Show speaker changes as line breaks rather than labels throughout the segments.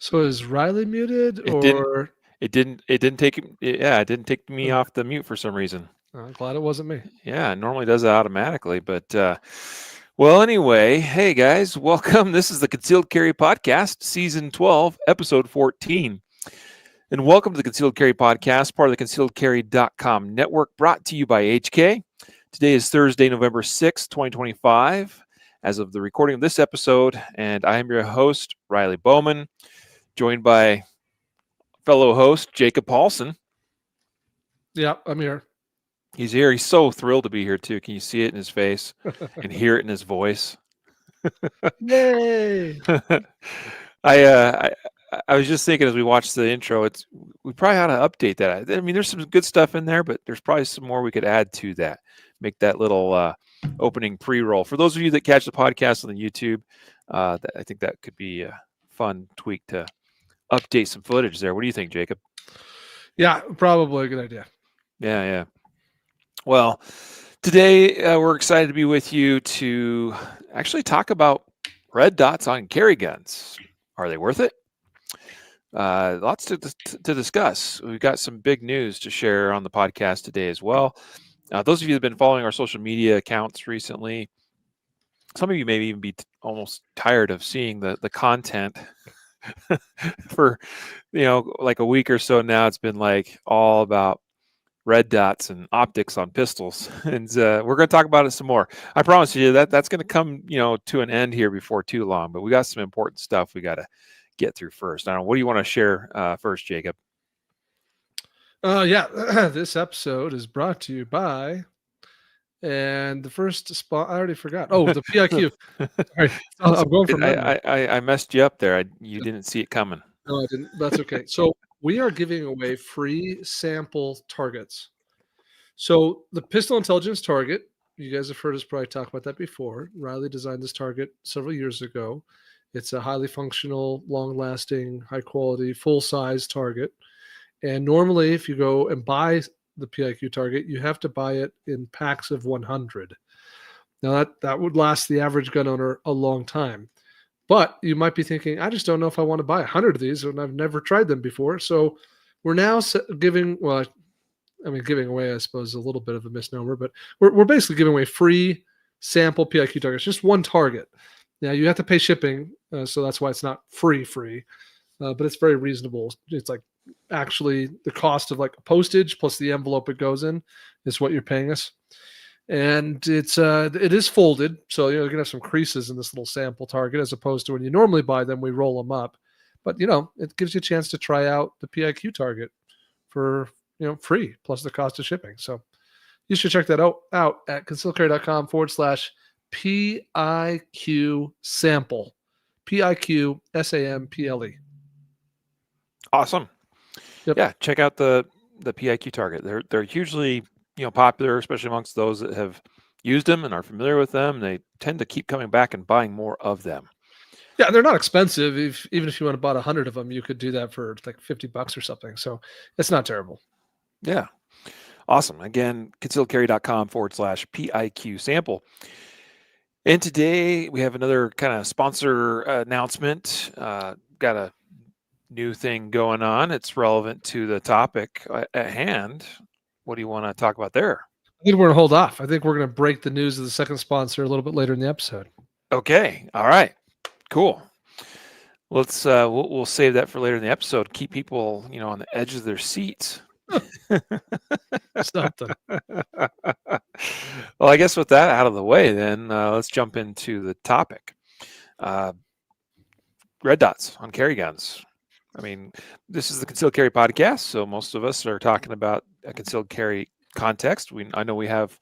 So is Riley muted
It didn't.
or?
It didn't. It didn't take. Yeah, it didn't take me
Okay.
off the mute for some reason.
I'm glad it wasn't me.
Yeah, it normally does it automatically, but well, anyway, hey guys, welcome. This is the Concealed Carry Podcast, Season 12, Episode 14. And welcome to the Concealed Carry Podcast, part of the concealedcarry.com network, brought to you by HK. Today is Thursday, November 6th, 2025, as of the recording of this episode, and I am your host, Riley Bowman, joined by fellow host, Jacob Paulsen.
Yeah, I'm here.
He's here. He's so thrilled to be here, too. Can you see it in his face and hear it in his voice?
Yay!
I was just thinking as we watched the intro, we probably ought to update that. I mean, there's some good stuff in there, but there's probably some more we could add to that. Make that little opening pre-roll. For those of you that catch the podcast on the YouTube, I think that could be a fun tweak to update some footage there. What do you think, Jacob?
Yeah, probably a good idea.
Yeah. Well, today we're excited to be with you to actually talk about red dots on carry guns. Are they worth it? Lots to discuss. We've got some big news to share on the podcast today as well. Those of you that have been following our social media accounts recently, some of you may even be almost tired of seeing the content for, like a week or so now. It's been like all about red dots and optics on pistols, and we're going to talk about it some more. I promise you that's going to come, to an end here before too long. But we got some important stuff we got to get through first. I don't know. What do you want to share first, Jacob?
This episode is brought to you by, and the first spot I already forgot. Oh, the PIQ. Sorry, I'm going from memory.
I messed you up there. You didn't see it coming.
No, I didn't. That's okay. So we are giving away free sample targets. So the pistol intelligence target, you guys have heard us probably talk about that before. Riley designed this target several years ago. It's a highly functional, long-lasting, high-quality, full-size target. And normally, if you go and buy the PIQ target, you have to buy it in packs of 100. Now, that would last the average gun owner a long time. But you might be thinking, I just don't know if I want to buy 100 of these, and I've never tried them before. So we're now giving away, I suppose, is a little bit of a misnomer, but we're basically giving away free sample PIQ targets, just one target. Now, you have to pay shipping, so that's why it's not free, but it's very reasonable. It's like actually the cost of like postage plus the envelope it goes in is what you're paying us. And it is folded, so you're gonna have some creases in this little sample target as opposed to when you normally buy them, we roll them up. But it gives you a chance to try out the PIQ target for free plus the cost of shipping. So you should check that out at concealedcarry.com/PIQ sample. PIQ SAMPLE.
Awesome. Yep. Yeah, check out the PIQ target. They're hugely popular, especially amongst those that have used them and are familiar with them. They tend to keep coming back and buying more of them.
Yeah, they're not expensive. Even if you want to buy 100 of them, you could do that for like $50 or something. So it's not terrible.
Yeah. Awesome. Again, concealedcarry.com/PIQ sample. And today we have another kind of sponsor announcement. Got a new thing going on. It's relevant to the topic at hand. What do you want to talk about there?
I think we're going to hold off. I think we're going to break the news of the second sponsor a little bit later in the episode.
Okay. All right. Cool. Let's we'll save that for later in the episode. Keep people, on the edge of their seats.
Something.
Well, I guess with that out of the way, then let's jump into the topic. Red dots on carry guns. I mean, this is the Concealed Carry podcast, so most of us are talking about a concealed carry context. I know we have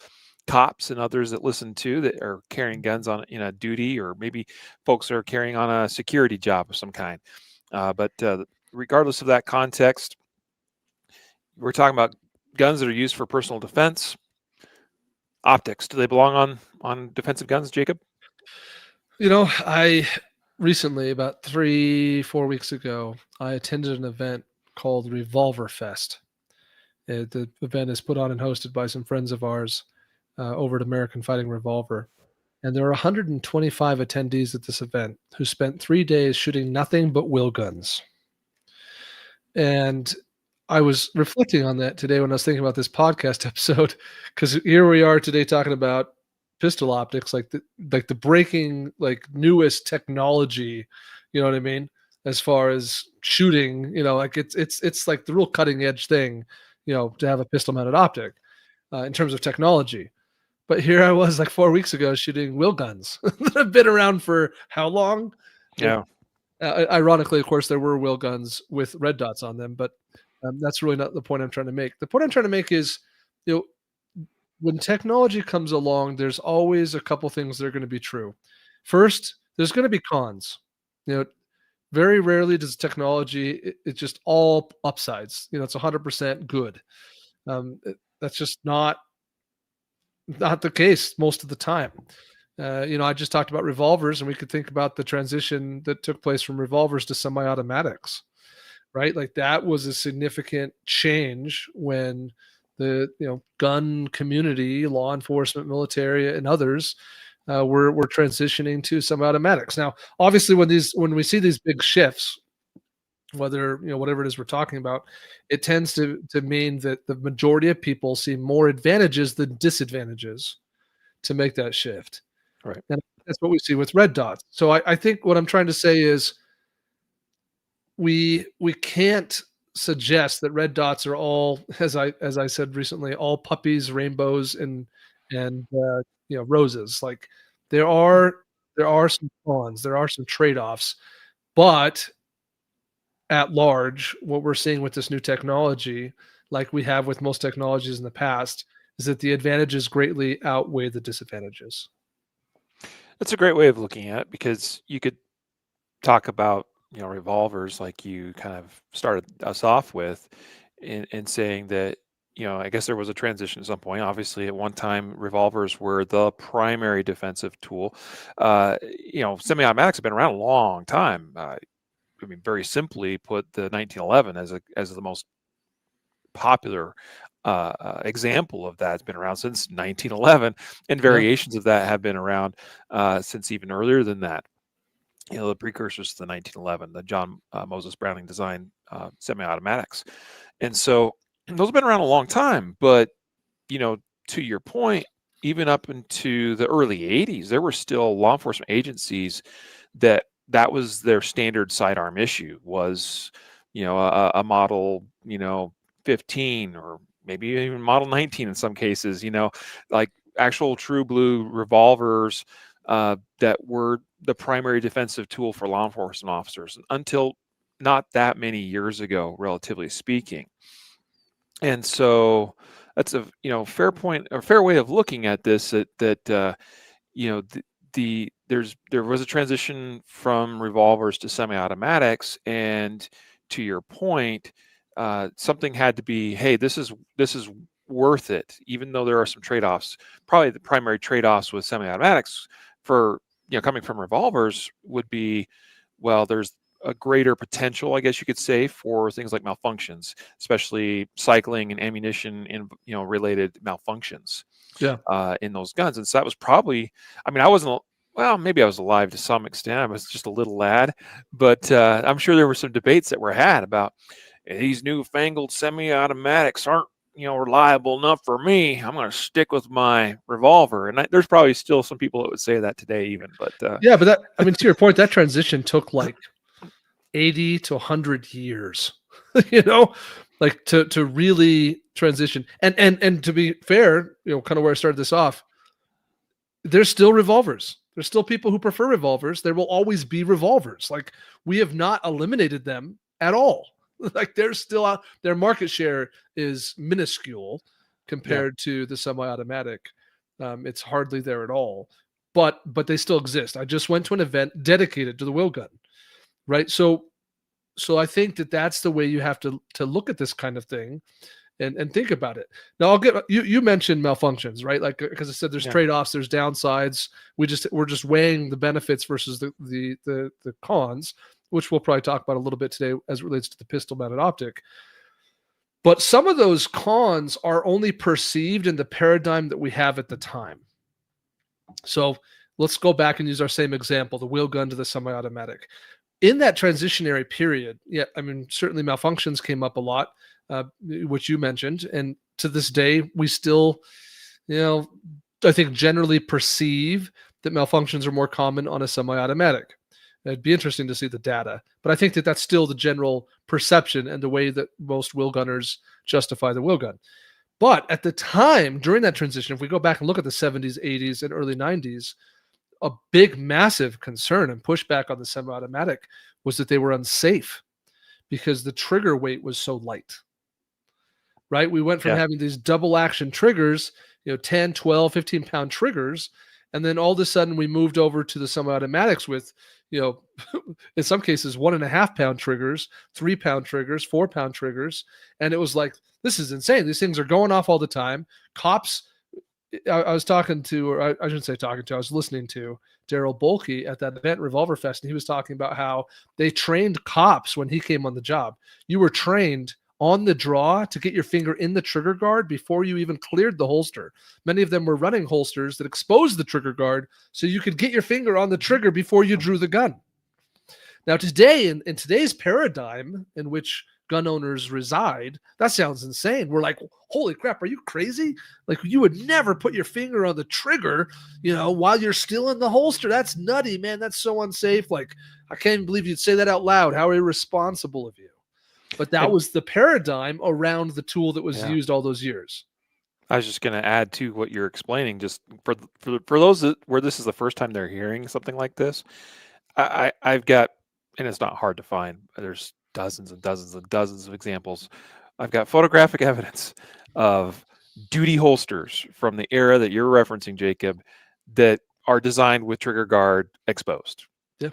cops and others that listen to that are carrying guns in a duty, or maybe folks are carrying on a security job of some kind. But regardless of that context, we're talking about guns that are used for personal defense. Optics, do they belong on defensive guns, Jacob?
I recently, about 3-4 weeks ago, I attended an event called Revolver Fest. The event is put on and hosted by some friends of ours over at American Fighting Revolver. And there are 125 attendees at this event who spent 3 days shooting nothing but will guns. And I was reflecting on that today when I was thinking about this podcast episode, because here we are today talking about pistol optics, like the breaking, like newest technology, you know what I mean? As far as shooting, like it's like the real cutting edge thing, to have a pistol mounted optic in terms of technology. But here I was like 4 weeks ago shooting wheel guns that have been around for how long?
Yeah.
Ironically, of course, there were wheel guns with red dots on them, but that's really not the point I'm trying to make. The point I'm trying to make is, you know, when technology comes along, there's always a couple things that are going to be true. First, there's going to be cons. You know, very rarely does technology it's just all upsides. It's 100% good. That's just not the case most of the time. I just talked about revolvers, and we could think about the transition that took place from revolvers to semi-automatics, right? Like that was a significant change when the gun community, law enforcement, military, and others were transitioning to semi-automatics. Now, obviously, when we see these big shifts, whether whatever it is we're talking about, it tends to mean that the majority of people see more advantages than disadvantages to make that shift.
Right.
And that's what we see with red dots. So I think what I'm trying to say is we can't suggest that red dots are all, as I said recently, all puppies, rainbows, and roses. Like there are some cons, there are some trade-offs, but at large, what we're seeing with this new technology, like we have with most technologies in the past, is that the advantages greatly outweigh the disadvantages.
That's a great way of looking at it, because you could talk about, revolvers like you kind of started us off with, in saying that, I guess there was a transition at some point. Obviously, at one time, revolvers were the primary defensive tool. Semi-automatics have been around a long time. I mean, very simply put, the 1911 as the most popular example of that. Has been around since 1911, and
Yeah.
variations of that have been around since even earlier than that. The precursors to the 1911, the John Moses Browning design semi-automatics. And so those have been around a long time. But, to your point, even up into the early 80s, there were still law enforcement agencies that was their standard sidearm issue, was, a model, 15, or maybe even model 19 in some cases, like actual true blue revolvers that were the primary defensive tool for law enforcement officers until not that many years ago, relatively speaking. And so that's a fair point, or fair way of looking at this. That there was a transition from revolvers to semi-automatics, and to your point, something had to be, hey, this is worth it, even though there are some trade-offs. Probably the primary trade-offs with semi-automatics for coming from revolvers would be, well, there's a greater potential, I guess you could say, for things like malfunctions, especially cycling and ammunition in related malfunctions
Yeah.
in those guns. And so that was probably, I mean, I wasn't, well, maybe I was alive to some extent. I was just a little lad, but I'm sure there were some debates that were had about these newfangled semi-automatics aren't reliable enough for me. I'm going to stick with my revolver. And there's probably still some people that would say that today even, but
Yeah, but to your point, that transition took like 80 to 100 years, like to really transition. And to be fair, kind of where I started this off, there's still revolvers. There's still people who prefer revolvers. There will always be revolvers. Like we have not eliminated them at all. Like they're still out. Their market share is minuscule
yeah.
compared to the semi-automatic. It's hardly there at all. But they still exist. I just went to an event dedicated to the wheel gun, right? So I think that that's the way you have to look at this kind of thing and think about it. Now I'll get you mentioned malfunctions, right? Like because I said there's
Yeah.
trade-offs, there's downsides. We're just weighing the benefits versus the cons, which we'll probably talk about a little bit today as it relates to the pistol mounted optic. But some of those cons are only perceived in the paradigm that we have at the time. So let's go back and use our same example, the wheel gun to the semi-automatic. in that transitionary period, yeah, I mean, certainly malfunctions came up a lot, which you mentioned, and to this day, we still, you know, I think generally perceive that malfunctions are more common on a semi-automatic. It'd be interesting to see the data, but I think that that's still the general perception and the way that most wheel gunners justify the wheel gun. But at the time, during that transition, if we go back and look at the 70s, 80s, and early 90s, a big, massive concern and pushback on the semi-automatic was that they were unsafe because the trigger weight was so light, right? We went from
Yeah.
having these double action triggers, 10, 12, 15-pound triggers. And then all of a sudden we moved over to the semi-automatics with, in some cases, 1.5-pound triggers, 3-pound triggers, 4-pound triggers. And it was like, this is insane. These things are going off all the time. Cops, I was talking to, or I shouldn't say talking to, I was listening to Daryl Bolke at that event, Revolver Fest, and he was talking about how they trained cops when he came on the job. You were trained on the draw to get your finger in the trigger guard before you even cleared the holster. Many of them were running holsters that exposed the trigger guard so you could get your finger on the trigger before you drew the gun. Now, today, in today's paradigm in which gun owners reside, that sounds insane. We're like, holy crap, are you crazy? Like, you would never put your finger on the trigger, while you're still in the holster. That's nutty, man. That's so unsafe. Like, I can't even believe you'd say that out loud. How irresponsible of you. But that was the paradigm around the tool that was used all those years.
I was just going to add to what you're explaining, just for those where this is the first time they're hearing something like this. I've got, and it's not hard to find. There's dozens and dozens and dozens of examples. I've got photographic evidence of duty holsters from the era that you're referencing, Jacob, that are designed with trigger guard exposed.
Yeah.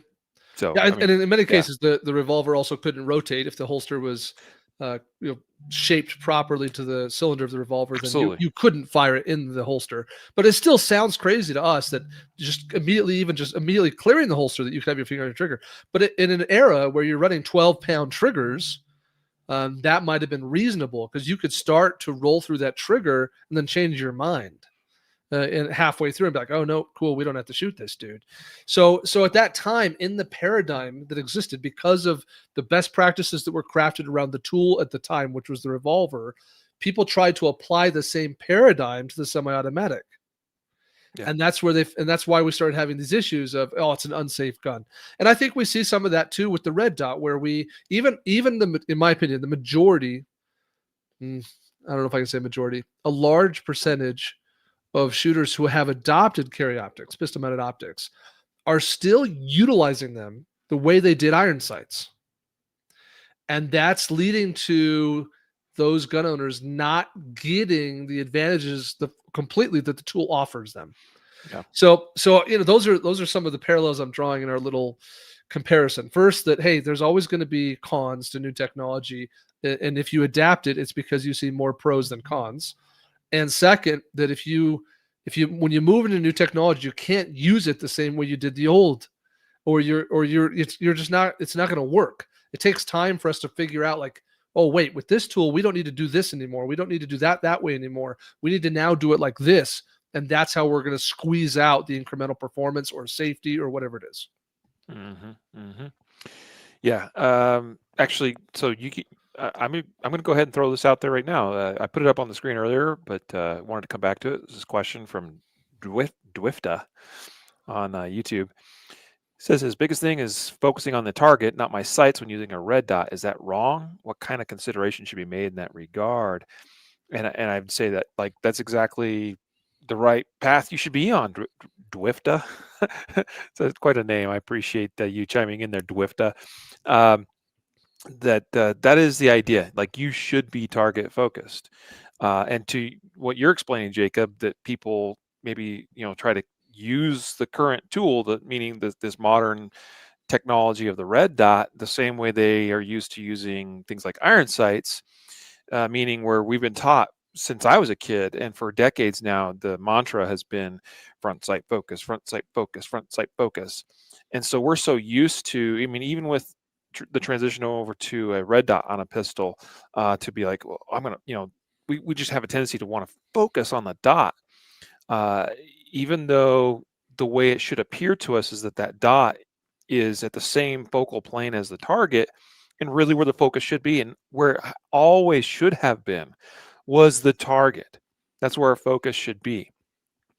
So,
yeah, and in many cases, the revolver also couldn't rotate if the holster was shaped properly to the cylinder of the revolver. Then you couldn't fire it in the holster. But it still sounds crazy to us that just immediately clearing the holster that you could have your finger on your trigger. But in an era where you're running 12-pound triggers, that might have been reasonable because you could start to roll through that trigger and then change your mind. And halfway through and be like, oh no, cool, we don't have to shoot this dude. So at that time, in the paradigm that existed, because of the best practices that were crafted around the tool at the time, which was the revolver, people tried to apply the same paradigm to the semi-automatic. Yeah. And that's why we started having these issues of, oh, it's an unsafe gun. And I think we see some of that too with the red dot, where we in my opinion, the majority, I don't know if I can say majority, a large percentage of shooters who have adopted carry optics, pistol-mounted optics, are still utilizing them the way they did iron sights. And that's leading to those gun owners not getting the advantages completely that the tool offers them. Yeah. So those are some of the parallels I'm drawing in our little comparison. First, that hey, there's always going to be cons to new technology, and if you adapt it, it's because you see more pros than cons. And second, that when you move into new technology, you can't use it the same way you did the old, or you're just not. It's not going to work. It takes time for us to figure out, like, oh wait, with this tool, we don't need to do this anymore. We don't need to do that way anymore. We need to now do it like this, and that's how we're going to squeeze out the incremental performance or safety or whatever it is.
Mm-hmm, mm-hmm. Yeah. Actually, so I'm going to go ahead and throw this out there right now. I put it up on the screen earlier, but wanted to come back to it. This is a question from Dwifta on YouTube. It says his biggest thing is focusing on the target, not my sights when using a red dot. Is that wrong? What kind of consideration should be made in that regard? And I'd say that that's exactly the right path you should be on, Dwifta. So it's quite a name. I appreciate you chiming in there, Dwifta. That is the idea. Like, you should be target focused. And to what you're explaining, Jacob, that people maybe try to use the current tool, meaning this modern technology of the red dot, the same way they are used to using things like iron sights, meaning where we've been taught since I was a kid, and for decades now, the mantra has been front sight focus, front sight focus, front sight focus. And so we're so used to, even with the transition over to a red dot on a pistol, to be like, well, I'm going to, we just have a tendency to want to focus on the dot, even though the way it should appear to us is that dot is at the same focal plane as the target, and really where the focus should be, and where it always should have been was the target. That's where our focus should be.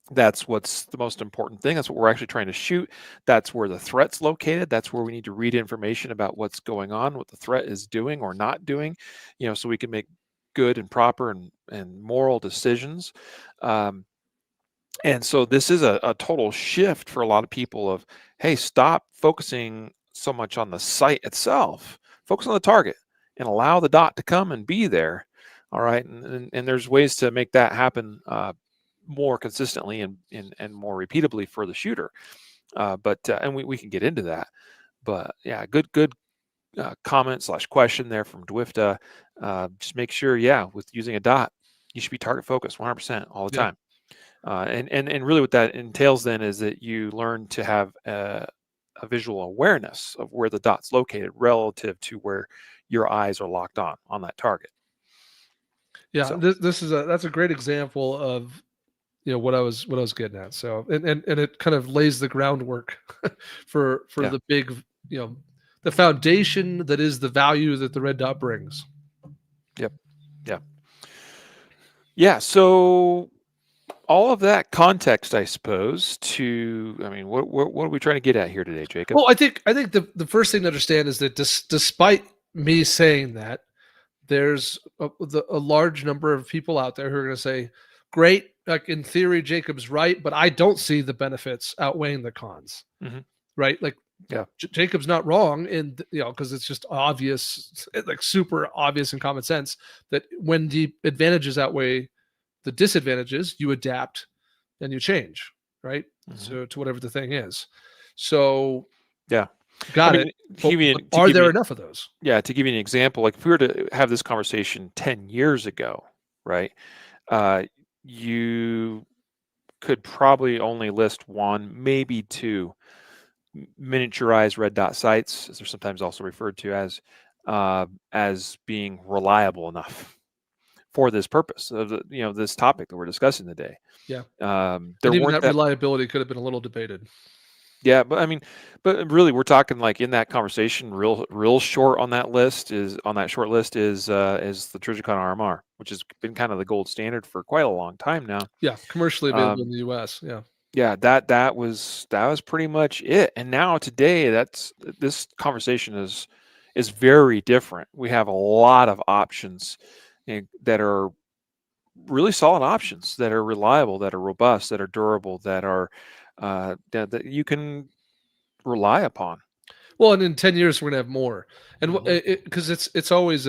That's what's the most important thing. That's what we're actually trying to shoot. That's where the threat's located. That's where we need to read information about what's going on, what the threat is doing or not doing, so we can make good and proper and moral decisions. And so this is a total shift for a lot of people of, hey, stop focusing so much on the site itself. Focus on the target and allow the dot to come and be there. All right. And there's ways to make that happen more consistently and more repeatably for the shooter. And we can get into that. But yeah, good comment / question there from Dwifta. Just make sure, with using a dot, you should be target focused 100% all the time. And really what that entails then is that you learn to have a visual awareness of where the dot's located relative to where your eyes are locked on that target.
Yeah,
So.
that's a great example of what I was getting at. So and it kind of lays the groundwork for the big, the foundation that is the value that the red dot brings.
Yep. Yeah. So all of that context, I suppose, what are we trying to get at here today, Jacob?
Well, I think the first thing to understand is that despite me saying that, there's a large number of people out there who are going to say, great, like in theory, Jacob's right, but I don't see the benefits outweighing the cons.
Mm-hmm.
Right? Like, Jacob's not wrong, and because it's just obvious, like super obvious and common sense that when the advantages outweigh the disadvantages, you adapt and you change, right? Mm-hmm. So to whatever the thing is. So got it. Are there enough of those?
Yeah, to give you an example, like if we were to have this conversation 10 years ago, right? You could probably only list one, maybe two miniaturized red dot sites, as they're sometimes also referred to as being reliable enough for this purpose of this topic that we're discussing today.
Yeah. And even that reliability could have been a little debated.
Yeah, but really, we're talking like in that conversation, real short on that short list is the Trijicon RMR, which has been kind of the gold standard for quite a long time now.
Yeah, commercially available in the U.S. Yeah.
Yeah, that was pretty much it. And now today, this conversation is very different. We have a lot of options that are really solid options, that are reliable, that are robust, that are durable, that are that you can rely upon.
Well, and in 10 years we're gonna have more, and because it's always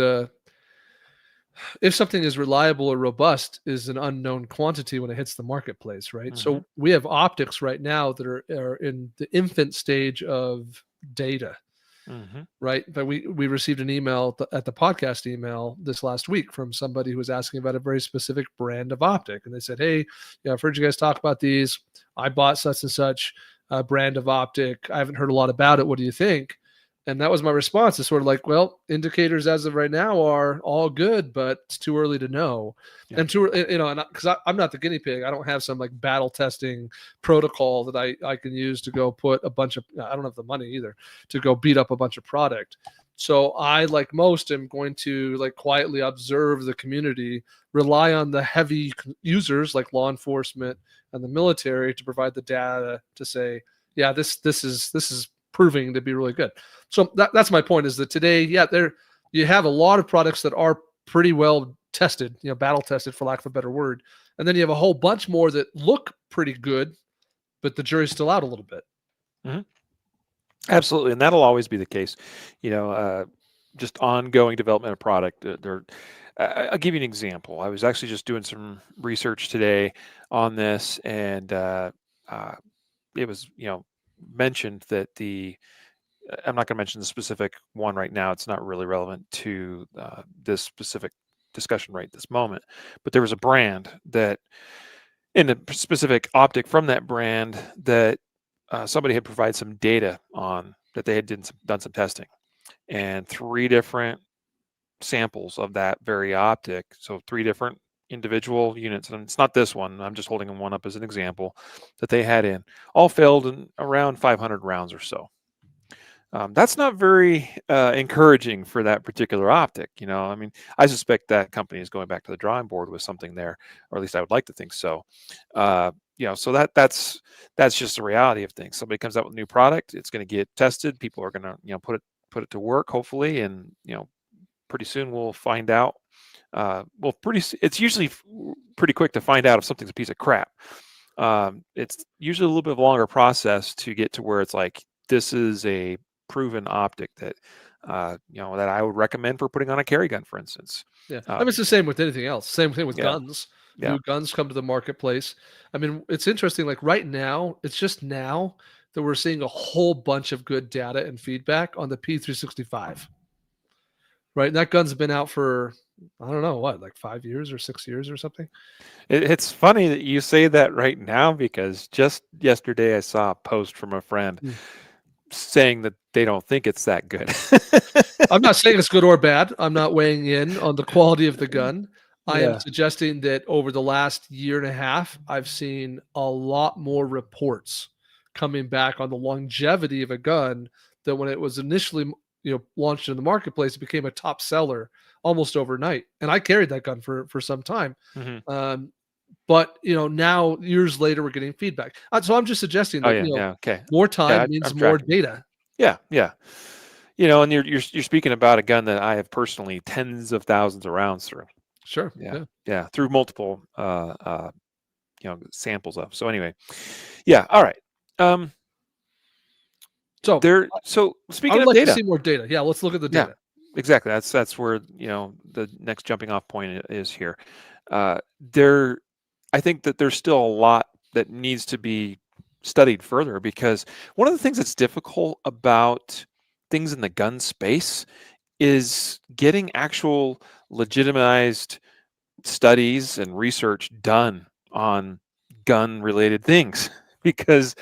if something is reliable or robust is an unknown quantity when it hits the marketplace, right? Mm-hmm. So we have optics right now that are in the infant stage of data. Mm-hmm. Right. But we received an email at the podcast email this last week from somebody who was asking about a very specific brand of optic. And they said, hey, I've heard you guys talk about these. I bought such and such brand of optic. I haven't heard a lot about it. What do you think? And that was my response. It's sort of like, well, indicators as of right now are all good, but it's too early to know. Yeah. And because I'm not the guinea pig. I don't have some like battle testing protocol that I can use to go put a bunch of, I don't have the money either to go beat up a bunch of product. So I, like most, am going to like quietly observe the community, rely on the heavy users like law enforcement and the military to provide the data to say, yeah, this is proving to be really good. So that's my point, is that today, you have a lot of products that are pretty well tested, battle tested for lack of a better word. And then you have a whole bunch more that look pretty good, but the jury's still out a little bit.
Mm-hmm. Absolutely. And that'll always be the case, just ongoing development of product. I'll give you an example. I was actually just doing some research today on this, and it was, mentioned that I'm not going to mention the specific one right now. It's not really relevant to this specific discussion right this moment. But there was a brand that, in a specific optic from that brand, that somebody had provided some data on, that they had done some testing, and 3 different samples of that very optic. So 3 different individual units, and it's not this one, I'm just holding one up as an example, that they had in, all failed in around 500 rounds or so. That's not very encouraging for that particular optic. I mean, I suspect that company is going back to the drawing board with something there, or at least I would like to think so. So that's just the reality of things. Somebody comes out with a new product, it's going to get tested. People are going to put it to work, hopefully, and pretty soon we'll find out. It's usually pretty quick to find out if something's a piece of crap. It's usually a little bit of a longer process to get to where it's like, this is a proven optic that that I would recommend for putting on a carry gun, for instance.
Yeah. I mean, it's the same with anything else. Same thing with
Yeah,
guns.
yeah.
New guns come to the marketplace. I mean, it's interesting, like, right now, it's just now that we're seeing a whole bunch of good data and feedback on the P365, right? And that gun's been out for, I don't know, what, like 5 years or 6 years or something?
It's funny that you say that right now, because just yesterday I saw a post from a friend
Mm.
saying that they don't think it's that good.
I'm not saying it's good or bad. I'm not weighing in on the quality of the gun. I am
Yeah.
suggesting that over the last year and a half, I've seen a lot more reports coming back on the longevity of a gun than when it was initially, launched in the marketplace. It became a top seller almost overnight, and I carried that gun for some time.
Hmm.
Um, but now years later, we're getting feedback. So I'm just suggesting
Oh
that
yeah, yeah. Okay.
more
Yeah,
time
I'm
means more
tracking you.
data.
Yeah, yeah. And you're speaking about a gun that I have personally tens of thousands of rounds through.
Sure.
Yeah,
Yeah.
yeah, through multiple samples of. So anyway, yeah. All right. Um,
So
So
I
speaking
would
of
like to
data,
see more data. Yeah, let's look at the
yeah,
data.
exactly. That's where the next jumping off point is here. There, I think that there's still a lot that needs to be studied further, because one of the things that's difficult about things in the gun space is getting actual legitimized studies and research done on gun related things because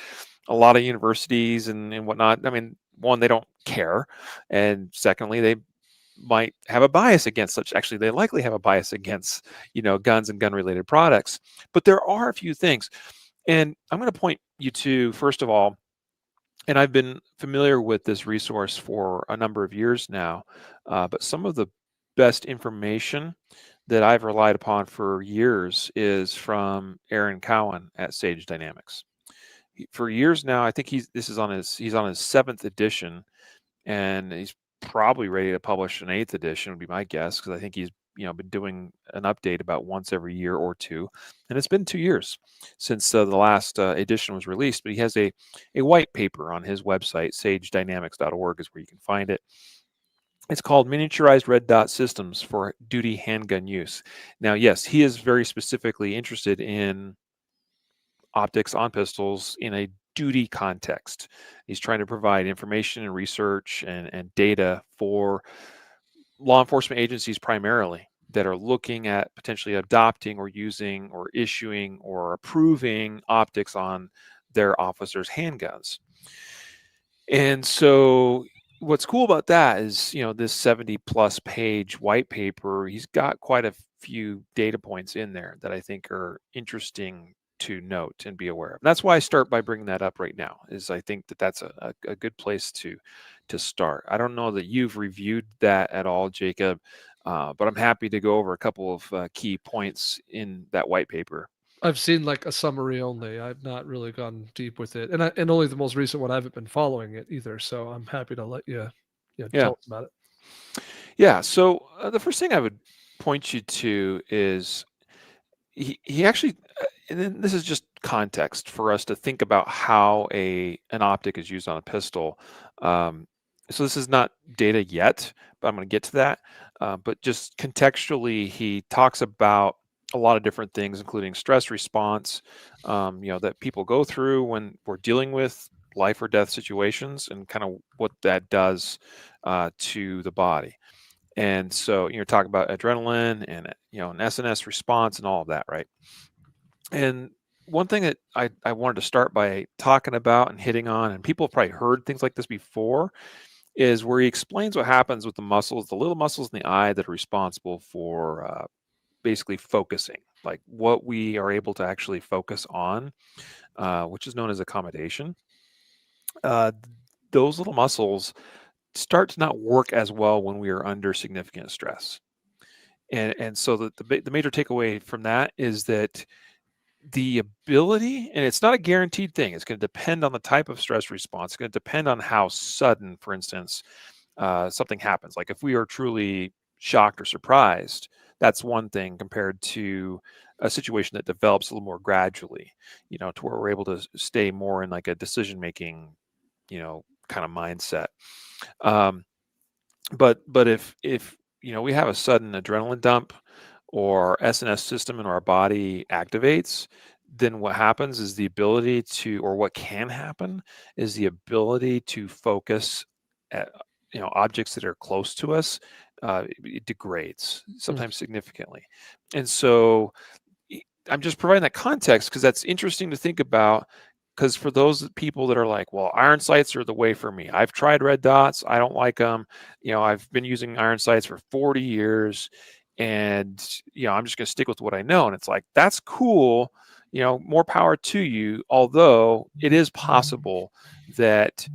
a lot of universities and whatnot, I mean, one, they don't care, and secondly, they might have a bias against such. Actually, they likely have a bias against guns and gun related products. But there are a few things, and I'm going to point you to, first of all, and I've been familiar with this resource for a number of years now, but some of the best information that I've relied upon for years is from Aaron Cowan at Sage Dynamics. For years now, I think he's on his seventh edition, and he's probably ready to publish an eighth edition, would be my guess, because I think he's been doing an update about once every year or two, and it's been 2 years since the last edition was released. But he has a white paper on his website, sagedynamics.org is where you can find it. It's called Miniaturized Red Dot Systems for Duty Handgun Use. Now, yes, he is very specifically interested in optics on pistols in a duty context. He's trying to provide information and research and data for law enforcement agencies primarily that are looking at potentially adopting or using or issuing or approving optics on their officers' handguns. And so what's cool about that is, this 70 plus page white paper, he's got quite a few data points in there that I think are interesting to note and be aware of. And that's why I start by bringing that up right now, is I think that that's a good place to start. I don't know that you've reviewed that at all, Jacob, but I'm happy to go over a couple of key points in that white paper.
I've seen, like, a summary only. I've not really gone deep with it, and only the most recent one, I haven't been following it either, so I'm happy to let you,
Yeah.
tell us about it.
Yeah. So the first thing I would point you to is he actually, and then this is just context for us to think about how an optic is used on a pistol. Um, so this is not data yet, but I'm going to get to that. But just contextually, he talks about a lot of different things, including stress response, that people go through when we're dealing with life or death situations, and kind of what that does to the body. And so you're talking about adrenaline and an SNS response and all of that, right? And one thing that I wanted to start by talking about and hitting on, and people have probably heard things like this before, is where he explains what happens with the muscles, the little muscles in the eye that are responsible for basically focusing, like what we are able to actually focus on, which is known as accommodation. Uh, those little muscles start to not work as well when we are under significant stress. And so the major takeaway from that is that the ability, and it's not a guaranteed thing, it's going to depend on the type of stress response. It's going to depend on how sudden, for instance, something happens. Like if we are truly shocked or surprised, that's one thing compared to a situation that develops a little more gradually, to where we're able to stay more in like a decision making, kind of mindset. Um, but if we have a sudden adrenaline dump or SNS system in our body activates, then what happens is the ability to, or what can happen is the ability to focus at objects that are close to us. It degrades
Mm.
sometimes significantly, and so I'm just providing that context because that's interesting to think about. Because for those people that are like, well, iron sights are the way for me. I've tried red dots. I don't like them. I've been using iron sights for 40 years and, I'm just going to stick with what I know. And it's like, that's cool. More power to you. Although it is possible that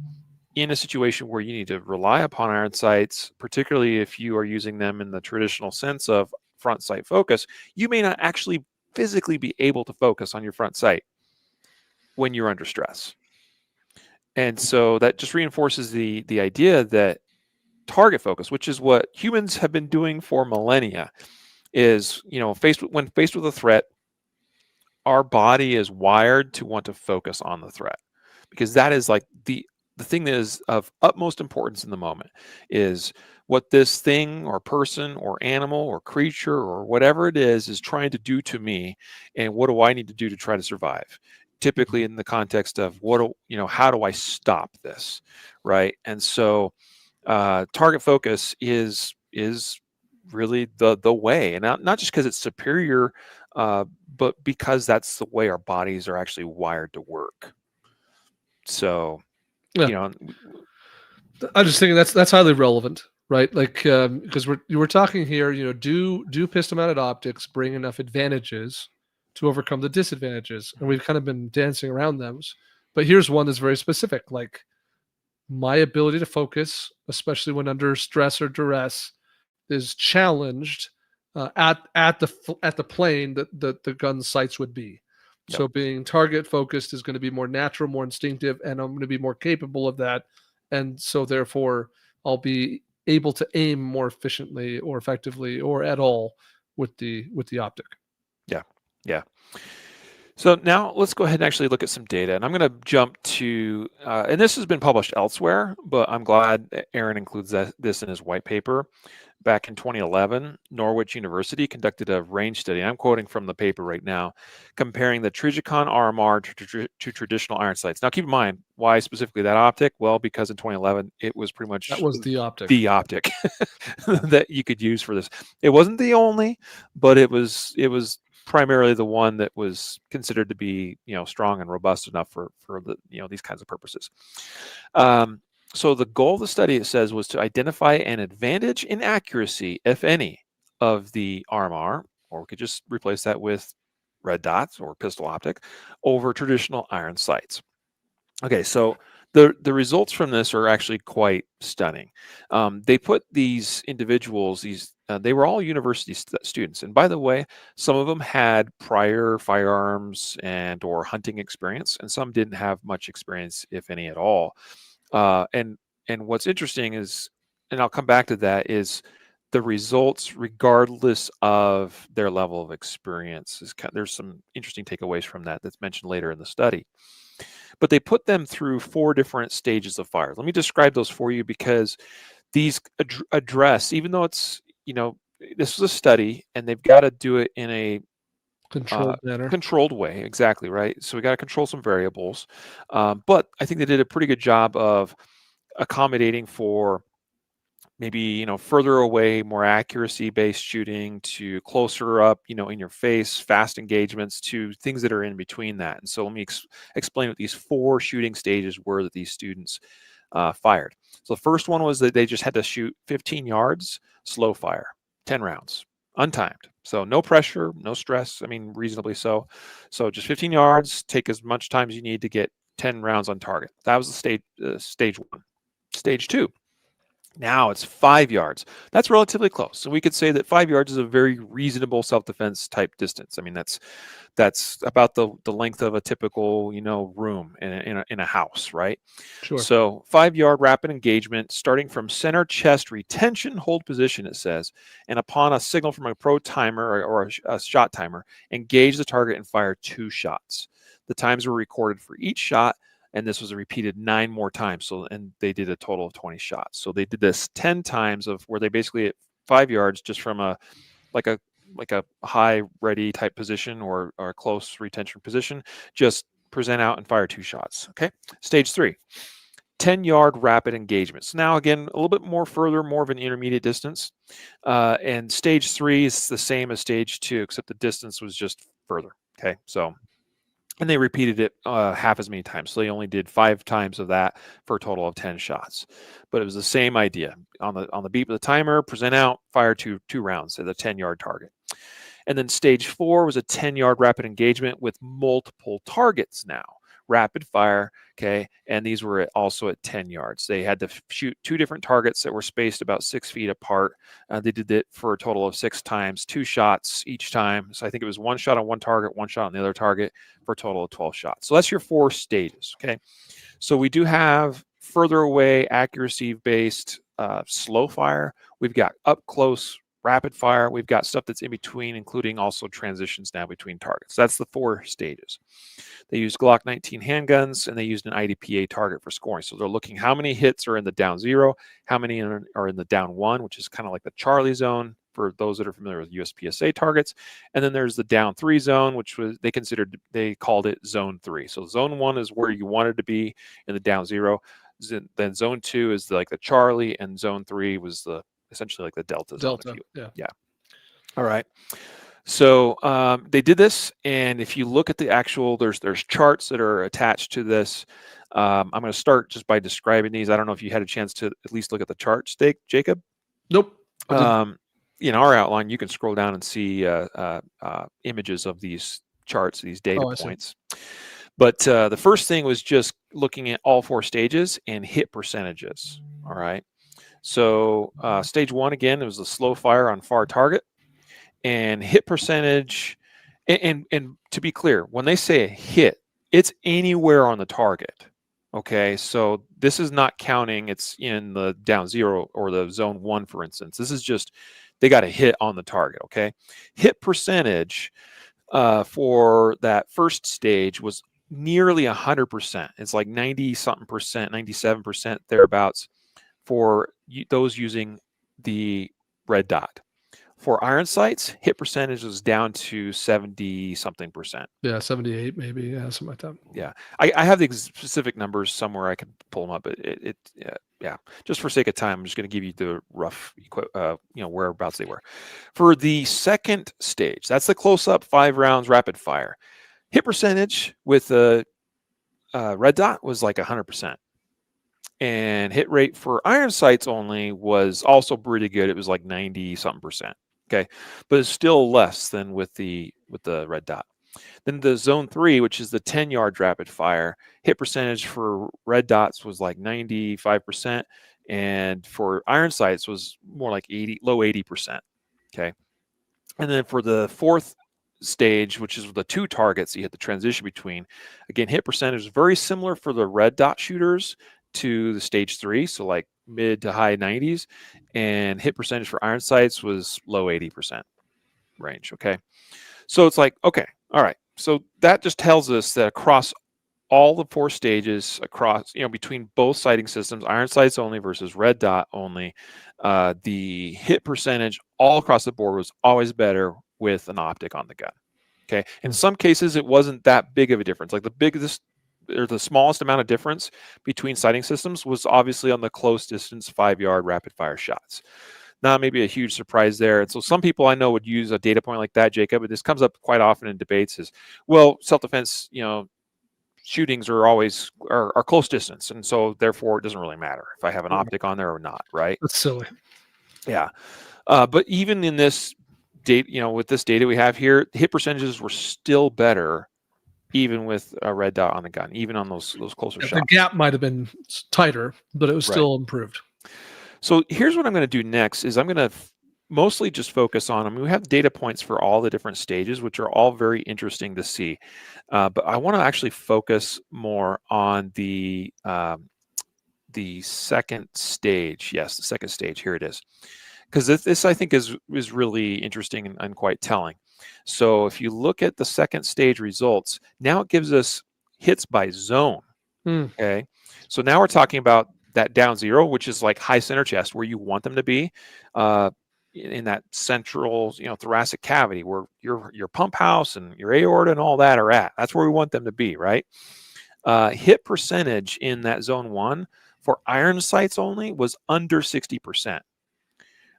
in a situation where you need to rely upon iron sights, particularly if you are using them in the traditional sense of front sight focus, you may not actually physically be able to focus on your front sight when you're under stress. And so that just reinforces the idea that target focus, which is what humans have been doing for millennia, is, when faced with a threat, our body is wired to want to focus on the threat, because that is like the thing that is of utmost importance in the moment, is what this thing or person or animal or creature or whatever it is trying to do to me, and what do I need to do to try to survive, typically in the context of how do I stop this, right? And so target focus is really the way, and not just because it's superior, but because that's the way our bodies are actually wired to work. So,
Yeah.
you know,
I'm just thinking that's highly relevant, right? Like, because we're talking here, do pistol mounted optics bring enough advantages to overcome the disadvantages? And we've kind of been dancing around those. But here's one that's very specific. Like, my ability to focus, especially when under stress or duress, is challenged at the plane that the gun sights would be.
yep,
So being target focused is going to be more natural, more instinctive, and I'm going to be more capable of that. And so therefore, I'll be able to aim more efficiently or effectively or at all with the optic.
yeah, yeah. So now let's go ahead and actually look at some data. And I'm going to jump to, and this has been published elsewhere, but I'm glad that Aaron includes this in his white paper. Back in 2011, Norwich University conducted a range study. I'm quoting from the paper right now, comparing the Trijicon RMR to traditional iron sights. Now, keep in mind, why specifically that optic? Well, because in 2011, it was pretty
That
much
was the optic.
the optic that you could use for this. It wasn't the only, but it was primarily the one that was considered to be strong and robust enough for the these kinds of purposes. So the goal of the study, it says, was to identify an advantage in accuracy, if any, of the RMR, or we could just replace that with red dots or pistol optic, over traditional iron sights. Okay, so the results from this are actually quite stunning. They put these individuals, they were all university students, and by the way, some of them had prior firearms and or hunting experience, and some didn't have much experience, if any at all. And what's interesting is, and I'll come back to that, is the results, regardless of their level of experience, there's some interesting takeaways from that that's mentioned later in the study. But they put them through 4 different stages of fire. Let me describe those for you, because these address, even though it's, this was a study and they've got to do it in a
Controlled manner.
controlled way. Exactly, right? So we got to control some variables. But I think they did a pretty good job of accommodating for maybe further away, more accuracy based shooting, to closer up, in your face, fast engagements, to things that are in between that. And so let me explain what these 4 shooting stages were that these students fired. So the first one was that they just had to shoot 15 yards, slow fire, 10 rounds, untimed. So no pressure, no stress. I mean, reasonably so. So just 15 yards, take as much time as you need to get 10 rounds on target. That was the stage 1. Stage 2. Now it's 5 yards. That's relatively close. So we could say that 5 yards is a very reasonable self-defense type distance. I mean, that's about the length of a typical, room in a house, right?
Sure.
So 5-yard rapid engagement, starting from center chest retention hold position, it says, and upon a signal from a pro timer or a shot timer, engage the target and fire 2 shots. The times were recorded for each shot, and this was repeated 9 more times. And they did a total of 20 shots. So they did this 10 times of where they basically at 5 yards just from a high ready type position or a close retention position, just present out and fire 2 shots. Okay. Stage 3, 10-yard rapid engagement. So now again, a little bit more of an intermediate distance. And stage 3 is the same as stage 2, except the distance was just further. Okay. And they repeated it half as many times. So they only did 5 times of that for a total of 10 shots. But it was the same idea. On the beep of the timer, present out, fire two rounds at the 10-yard target. And then stage 4 was a 10-yard rapid engagement with multiple targets now. Rapid fire, okay, and these were also at 10 yards. They had to shoot 2 different targets that were spaced about 6 feet apart. They did it for a total of 6 times, 2 shots each time. So I think it was 1 shot on one target, 1 shot on the other target for a total of 12 shots. So that's your 4 stages, okay? So we do have further away accuracy-based slow fire. We've got up close rapid fire. We've got stuff that's in between, including also transitions now between targets. That's the 4 stages. They used Glock 19 handguns, and they used an IDPA target for scoring. So they're looking how many hits are in the down 0, how many are in the down 1, which is kind of like the Charlie zone for those that are familiar with USPSA targets. And then there's the down 3 zone, which they called it zone 3. So zone 1 is where you wanted to be in the down 0. Then zone 2 is like the Charlie, and zone 3 was essentially like the Delta zone.
Yeah.
All right. So they did this, and if you look at the actual, there's charts that are attached to this. I'm going to start just by describing these. I don't know if you had a chance to at least look at the charts, Jacob.
Nope.
In our outline, you can scroll down and see images of these charts, these data points. But the first thing was just looking at all 4 stages and hit percentages. All right. So stage 1, again, it was the slow fire on far target. And hit percentage, and to be clear, when they say a hit, it's anywhere on the target. Okay, so this is not counting it's in the down 0 or the zone 1, for instance. This is just they got a hit on the target. Okay, hit percentage for that first stage was nearly 100%. It's like 90-something percent, 97% thereabouts for those using the red dot. For iron sights, hit percentage was down to 70-something percent.
Yeah, 78 maybe. Yeah, something like that.
Yeah, I have the specific numbers somewhere. I could pull them up. But yeah. Just for sake of time, I'm just going to give you the rough, whereabouts they were. For the second stage, that's the close-up 5 rounds rapid fire. Hit percentage with the red dot was like 100%. And hit rate for iron sights only was also pretty good. It was like 90-something percent. Okay, but it's still less than with the red dot. Then the zone 3, which is the 10-yard rapid fire, hit percentage for red dots was like 95%, and for iron sights was more like low 80%. Okay, and then for the 4th stage, which is the 2 targets you hit the transition between, again, hit percentage is very similar for the red dot shooters to the stage 3, so like mid to high 90s, and hit percentage for iron sights was low 80% range. Okay, so it's like, okay, all right, so that just tells us that across all the 4 stages, across between both sighting systems, iron sights only versus red dot only, the hit percentage all across the board was always better with an optic on the gun. Okay, in some cases it wasn't that big of a difference. Like the biggest or the smallest amount of difference between sighting systems was obviously on the close distance 5-yard rapid fire shots. Not maybe a huge surprise there. And so some people I know would use a data point like that, Jacob, but this comes up quite often in debates is, well, self-defense, shootings are always are close distance. And so therefore it doesn't really matter if I have an optic on there or not, right?
That's silly.
Yeah. But even in this data, with this data we have here, hit percentages were still better even with a red dot on the gun, even on those closer
The
shots.
gap might have been tighter, but it was still improved.
So here's what I'm going to do next is I'm going to mostly just focus on, I mean, we have data points for all the different stages, which are all very interesting to see. But I want to actually focus more on the second stage. Yes, the second stage. Here it is. Because this I think is really interesting and quite telling. So if you look at the second stage results, now it gives us hits by zone. Okay. So now we're talking about that down zero, which is like high center chest, where you want them to be, in that central, thoracic cavity where your pump house and your aorta and all that are at. That's where we want them to be, right? Hit percentage in that zone 1 for iron sights only was under 60%.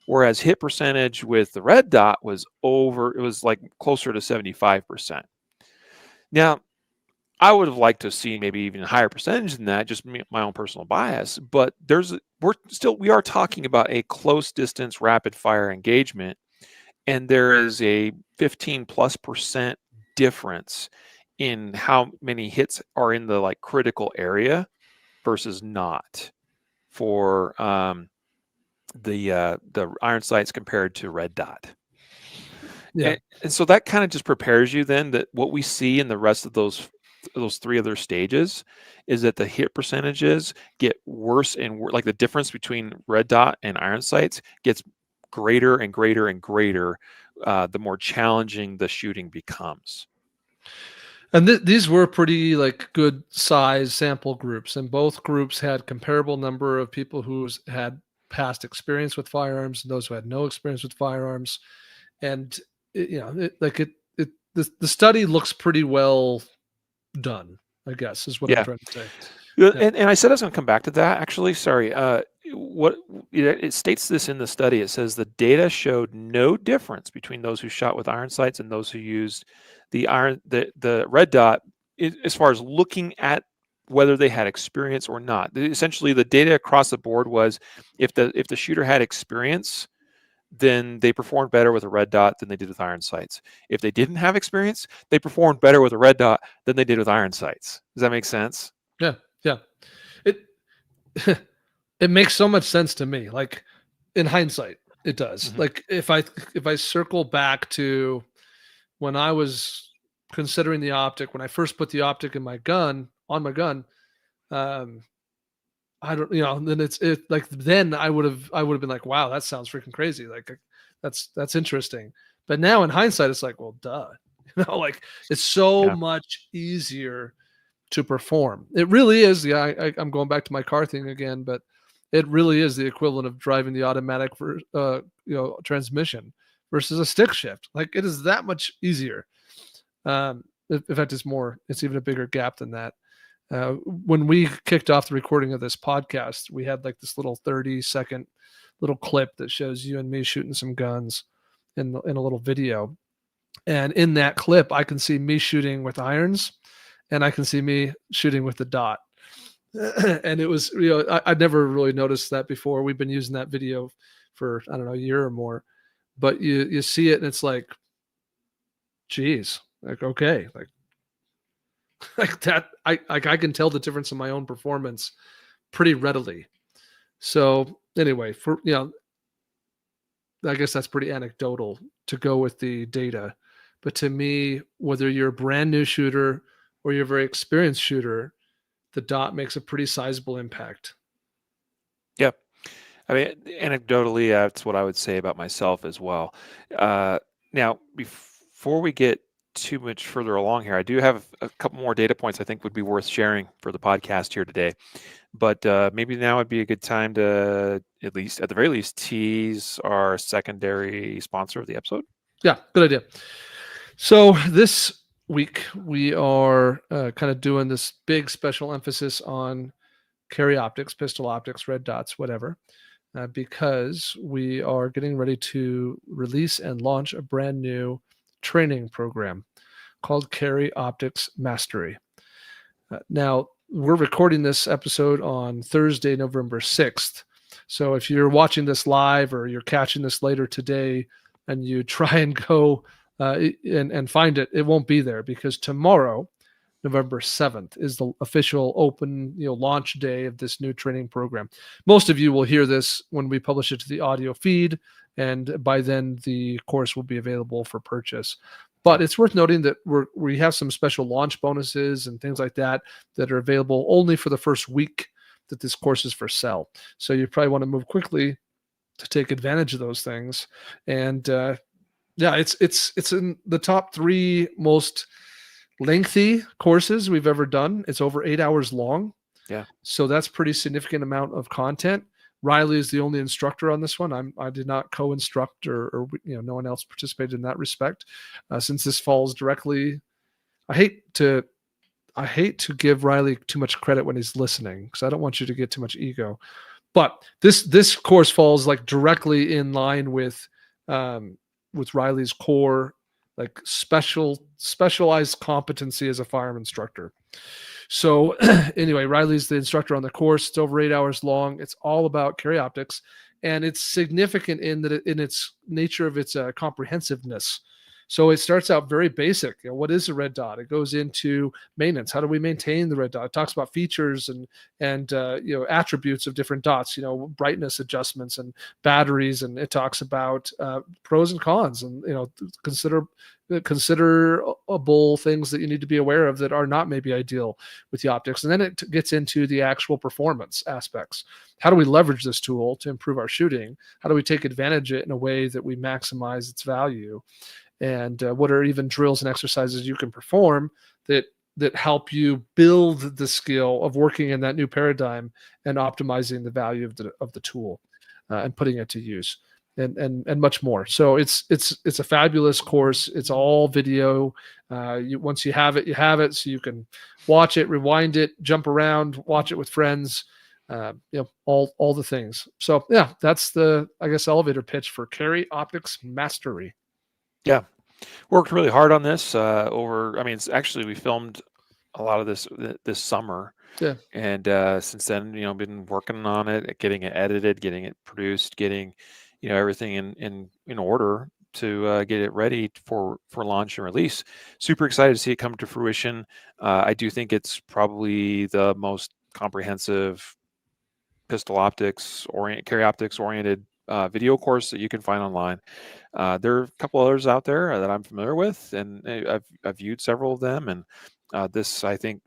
Whereas hit percentage with the red dot was it was like closer to 75%. Now, I would have liked to see maybe even a higher percentage than that, just my own personal bias. But we are talking about a close distance rapid fire engagement, and there is a 15+% difference in how many hits are in the critical area versus not for the iron sights compared to red dot.
Yeah.
And so that kind of just prepares you then that what we see in the rest of those 3 other stages is that the hit percentages get worse and like the difference between red dot and iron sights gets greater and greater and greater the more challenging the shooting becomes.
And these were pretty good size sample groups, and both groups had comparable number of people who had past experience with firearms and those who had no experience with firearms. And the study looks pretty well done, I guess, is what I'm trying to say.
Yeah. And I said I was going to come back to that, actually. Sorry. It states this in the study. It says the data showed no difference between those who shot with iron sights and those who used the red dot, as far as looking at whether they had experience or not. Essentially, the data across the board was if the shooter had experience, then they performed better with a red dot than they did with iron sights. If they didn't have experience, they performed better with a red dot than they did with iron sights. Does that make sense?
Yeah. It it makes so much sense to me. Like in hindsight, it does.
Mhm.
Like if I circle back to when I was considering the optic, when I first put the optic on my gun, I don't, then then I would have been like, wow, that sounds freaking crazy. Like that's interesting. But now in hindsight, it's like, well, duh. Like it's so much easier to perform. It really is. Yeah, I'm going back to my car thing again, but it really is the equivalent of driving the automatic transmission versus a stick shift. Like it is that much easier. In fact, it's even a bigger gap than that. When we kicked off the recording of this podcast, we had like this little 30-second little clip that shows you and me shooting some guns in a little video. And in that clip, I can see me shooting with irons and I can see me shooting with the dot. And it was, I'd never really noticed that before. We've been using that video for, I don't know, a year or more, but you see it and it's like, geez, like, okay, like that. I can tell the difference in my own performance pretty readily. So anyway, I guess that's pretty anecdotal to go with the data. But to me, whether you're a brand new shooter or you're a very experienced shooter, the dot makes a pretty sizable impact.
Yeah. I mean, anecdotally, that's what I would say about myself as well. Now, before we get too much further along here, I do have a couple more data points I think would be worth sharing for the podcast here today. But maybe now would be a good time to, at the very least, tease our secondary sponsor of the episode.
Yeah, good idea. So this week we are kind of doing this big special emphasis on carry optics, pistol optics, red dots, whatever, because we are getting ready to release and launch a brand new training program called Carry Optics Mastery. Now, we're recording this episode on Thursday, November 6th. So if you're watching this live or you're catching this later today and you try and go and find it, it won't be there because tomorrow November 7th is the official open, launch day of this new training program. Most of you will hear this when we publish it to the audio feed, and by then the course will be available for purchase. But it's worth noting that we have some special launch bonuses and things like that are available only for the first week that this course is for sale. So you probably want to move quickly to take advantage of those things. And it's in the top 3 most lengthy courses we've ever done. It's over 8 hours long.
Yeah.
So that's pretty significant amount of content. Riley is the only instructor on this one. I did not co-instruct or no one else participated in that respect. Since this falls directly, I hate to give Riley too much credit when he's listening, because I don't want you to get too much ego. But this course falls like directly in line with Riley's core, like specialized competency as a firearm instructor. So anyway, Riley's the instructor on the course. It's over 8 hours long. It's all about carry optics, and it's significant in its nature of its comprehensiveness. So it starts out very basic. What is a red dot? It goes into maintenance. How do we maintain the red dot? It talks about features and attributes of different dots. Brightness adjustments and batteries, and it talks about pros and cons, and considerable things that you need to be aware of that are not maybe ideal with the optics. And then it gets into the actual performance aspects. How do we leverage this tool to improve our shooting? How do we take advantage of it in a way that we maximize its value? And what are even drills and exercises you can perform that help you build the skill of working in that new paradigm and optimizing the value of the tool and putting it to use, and much more. So it's a fabulous course. It's all video. Once you have it, you have it. So you can watch it, rewind it, jump around, watch it with friends. All the things. So yeah, that's the, I guess, elevator pitch for Carry Optics Mastery.
Yeah, worked really hard on this it's actually, we filmed a lot of this summer.
Yeah.
And since then, been working on it, getting it edited, getting it produced, getting, everything in order to get it ready for launch and release. Super excited to see it come to fruition. I do think it's probably the most comprehensive pistol optics carry optics oriented video course that you can find online. There are a couple others out there that I'm familiar with, and I've viewed several of them. And this, I think,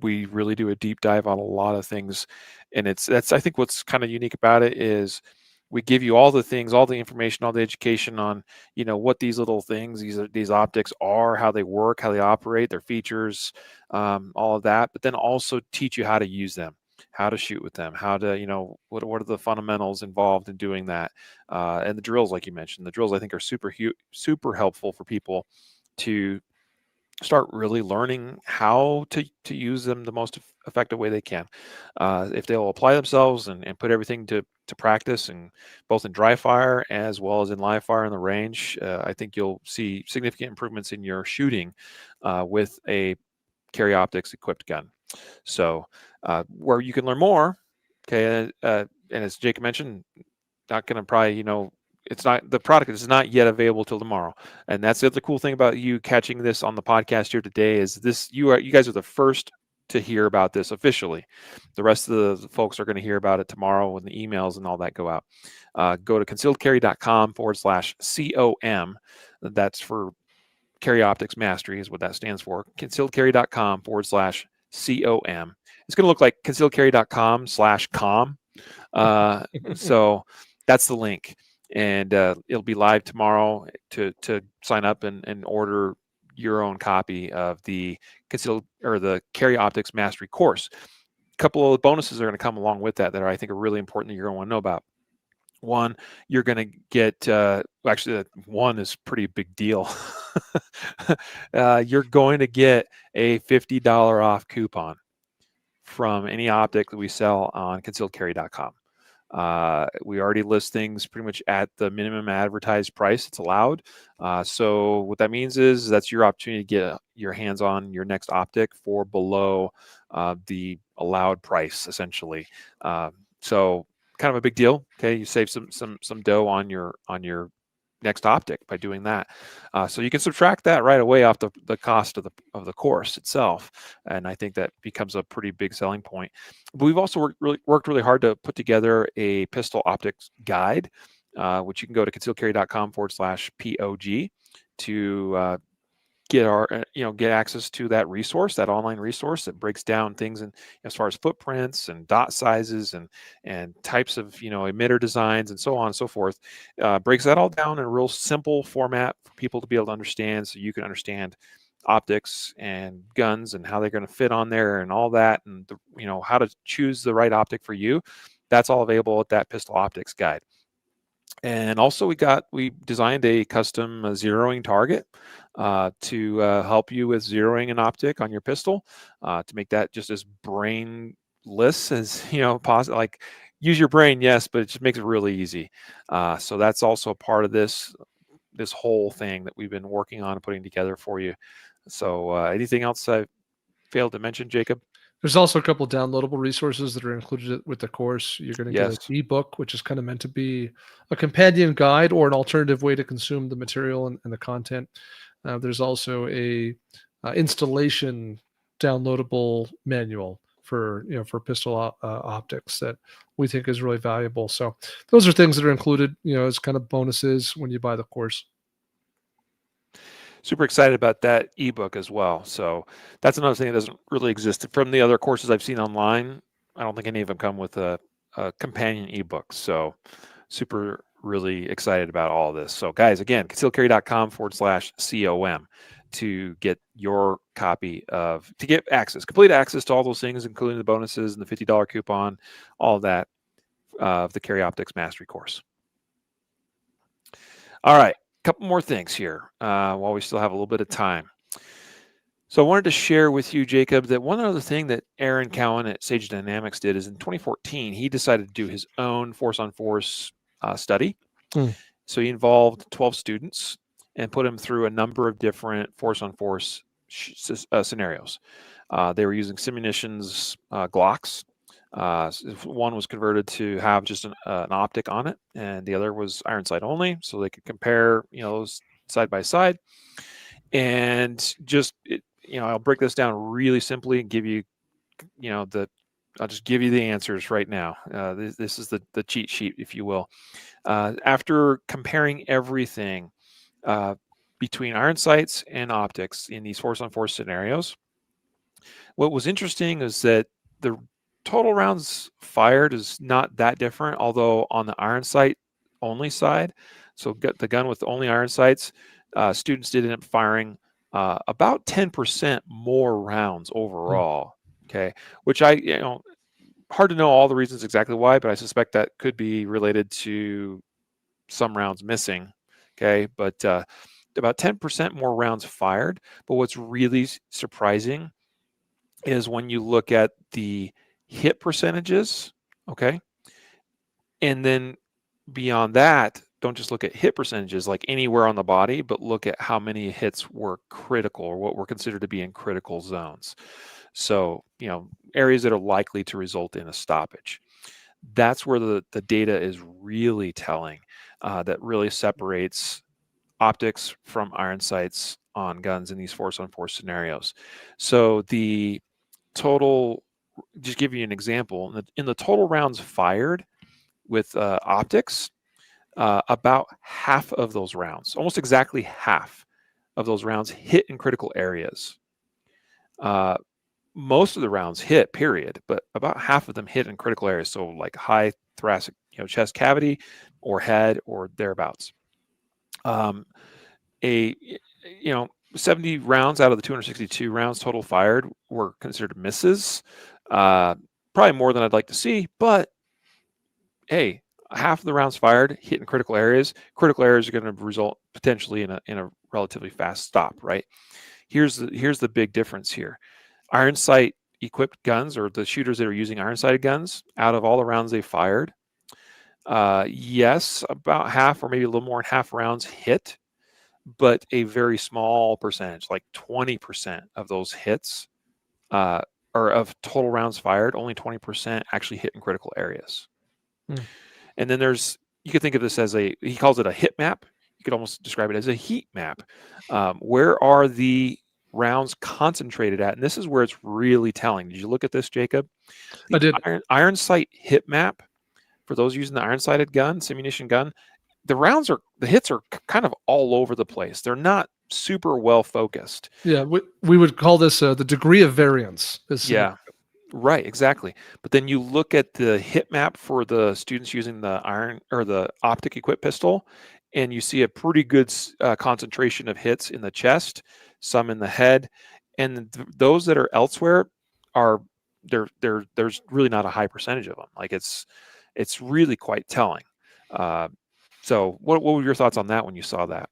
we really do a deep dive on a lot of things, and that's I think what's kind of unique about it is we give you all the things, all the information, all the education on what these little things, these optics are, how they work, how they operate, their features, all of that, but then also teach you how to use them, how to shoot with them, how to, what are the fundamentals involved in doing that. And the drills, like you mentioned, the drills I think are super helpful for people to start really learning how to use them the most effective way they can. If they'll apply themselves and put everything to practice, and both in dry fire as well as in live fire in the range, I think you'll see significant improvements in your shooting with a carry optics equipped gun. So where you can learn more, okay, and as Jake mentioned, not going to probably, it's not, the product is not yet available till tomorrow. And that's the other cool thing about you catching this on the podcast here today is this, you guys are the first to hear about this officially. The rest of the folks are going to hear about it tomorrow when the emails and all that go out. Go to concealedcarry.com/COM. That's for Carry Optics Mastery is what that stands for. concealedcarry.com/COM. It's going to look like concealedcarry.com/com. So that's the link. And it'll be live tomorrow to sign up and order your own copy of the the Carry Optics Mastery course. A couple of bonuses are going to come along with that I think are really important that you're going to want to know about. One, you're going to get, actually, one is pretty big deal. You're going to get a $50 off coupon from any optic that we sell on concealedcarry.com. We already list things pretty much at the minimum advertised price it's allowed. So what that means is that's your opportunity to get your hands on your next optic for below the allowed price, essentially. So kind of a big deal. Okay, you save some dough on your next optic by doing that. So you can subtract that right away off the cost of the course itself, and I think that becomes a pretty big selling point. But we've also worked really hard to put together a pistol optics guide, which you can go to concealcarry.com/POG to get access to that resource, that online resource that breaks down things and as far as footprints and dot sizes and types of emitter designs and so on and so forth. Breaks that all down in a real simple format for people to be able to understand, so you can understand optics and guns and how they're going to fit on there and all that, and how to choose the right optic for you. That's all available at that pistol optics guide. And also we designed a custom zeroing target to help you with zeroing an optic on your pistol, to make that just as brainless as possible. Like, use your brain, yes, but it just makes it really easy. So that's also part of this whole thing that we've been working on and putting together for you. So anything else I failed to mention, Jacob?
There's also a couple downloadable resources that are included with the course. You're going to get an
Yes.
ebook, which is kind of meant to be a companion guide or an alternative way to consume the material and the content. There's also a installation downloadable manual for pistol optics that we think is really valuable. So those are things that are included, as kind of bonuses when you buy the course.
Super excited about that ebook as well. So that's another thing that doesn't really exist from the other courses I've seen online. I don't think any of them come with a companion ebook. So super really excited about all of this. So guys, again, concealcarry.com/COM to get your copy to get complete access to all those things, including the bonuses and the $50 coupon, all of that of the Carry Optics Mastery course. All right. Couple more things here while we still have a little bit of time. So I wanted to share with you, Jacob, that one other thing that Aaron Cowan at Sage Dynamics did is in 2014, he decided to do his own force-on-force study. So he involved 12 students and put them through a number of different force-on-force scenarios. They were using simunitions Glocks. One was converted to have just an optic on it, and the other was iron sight only, so they could compare, those side by side. And just, I'll break this down really simply and give you, I'll just give you the answers right now. This is the cheat sheet, if you will. After comparing everything between iron sights and optics in these force-on-force scenarios, what was interesting is that the total rounds fired is not that different, although on the iron sight only side, so the gun with only iron sights, students did end up firing about 10% more rounds overall. Okay, which hard to know all the reasons exactly why, but I suspect that could be related to some rounds missing. Okay, but about 10% more rounds fired. But what's really surprising is when you look at the hit percentages, okay? And then beyond that, don't just look at hit percentages like anywhere on the body, but look at how many hits were critical or what were considered to be in critical zones. So, areas that are likely to result in a stoppage. That's where the data is really telling, that really separates optics from iron sights on guns in these force-on-force scenarios. So the total, just give you an example, in the total rounds fired with optics, about half of those rounds, almost exactly half of those rounds hit in critical areas. Most of the rounds hit, period, but about half of them hit in critical areas, so like high thoracic, chest cavity or head or thereabouts. 70 rounds out of the 262 rounds total fired were considered misses. Probably more than I'd like to see, but hey, half of the rounds fired hit in critical areas. Critical areas are going to result potentially in a relatively fast stop, right? Here's the big difference here. Iron sight equipped guns, or the shooters that are using iron sighted guns, out of all the rounds they fired, yes, about half or maybe a little more than half rounds hit, but a very small percentage, like 20% of those hits, or of total rounds fired, only 20% actually hit in critical areas. And then you could think of this as he calls it a hit map. you could almost describe it as a heat map. Where are the rounds concentrated at? And this is where it's really telling. Did you look at this, Jacob?
I
The
did.
iron sight hit map, for those using the iron sighted gun, simunition gun, the hits are kind of all over the place. They're not super well focused.
Yeah, we would call this the degree of variance is
Yeah,
significant.
right, exactly. But then you look at the hit map for the students using the iron or the optic equipped pistol, and you see a pretty good concentration of hits in the chest, some in the head, and those that are elsewhere are there's really not a high percentage of them. Like it's really quite telling. So what were your thoughts on that when you saw that?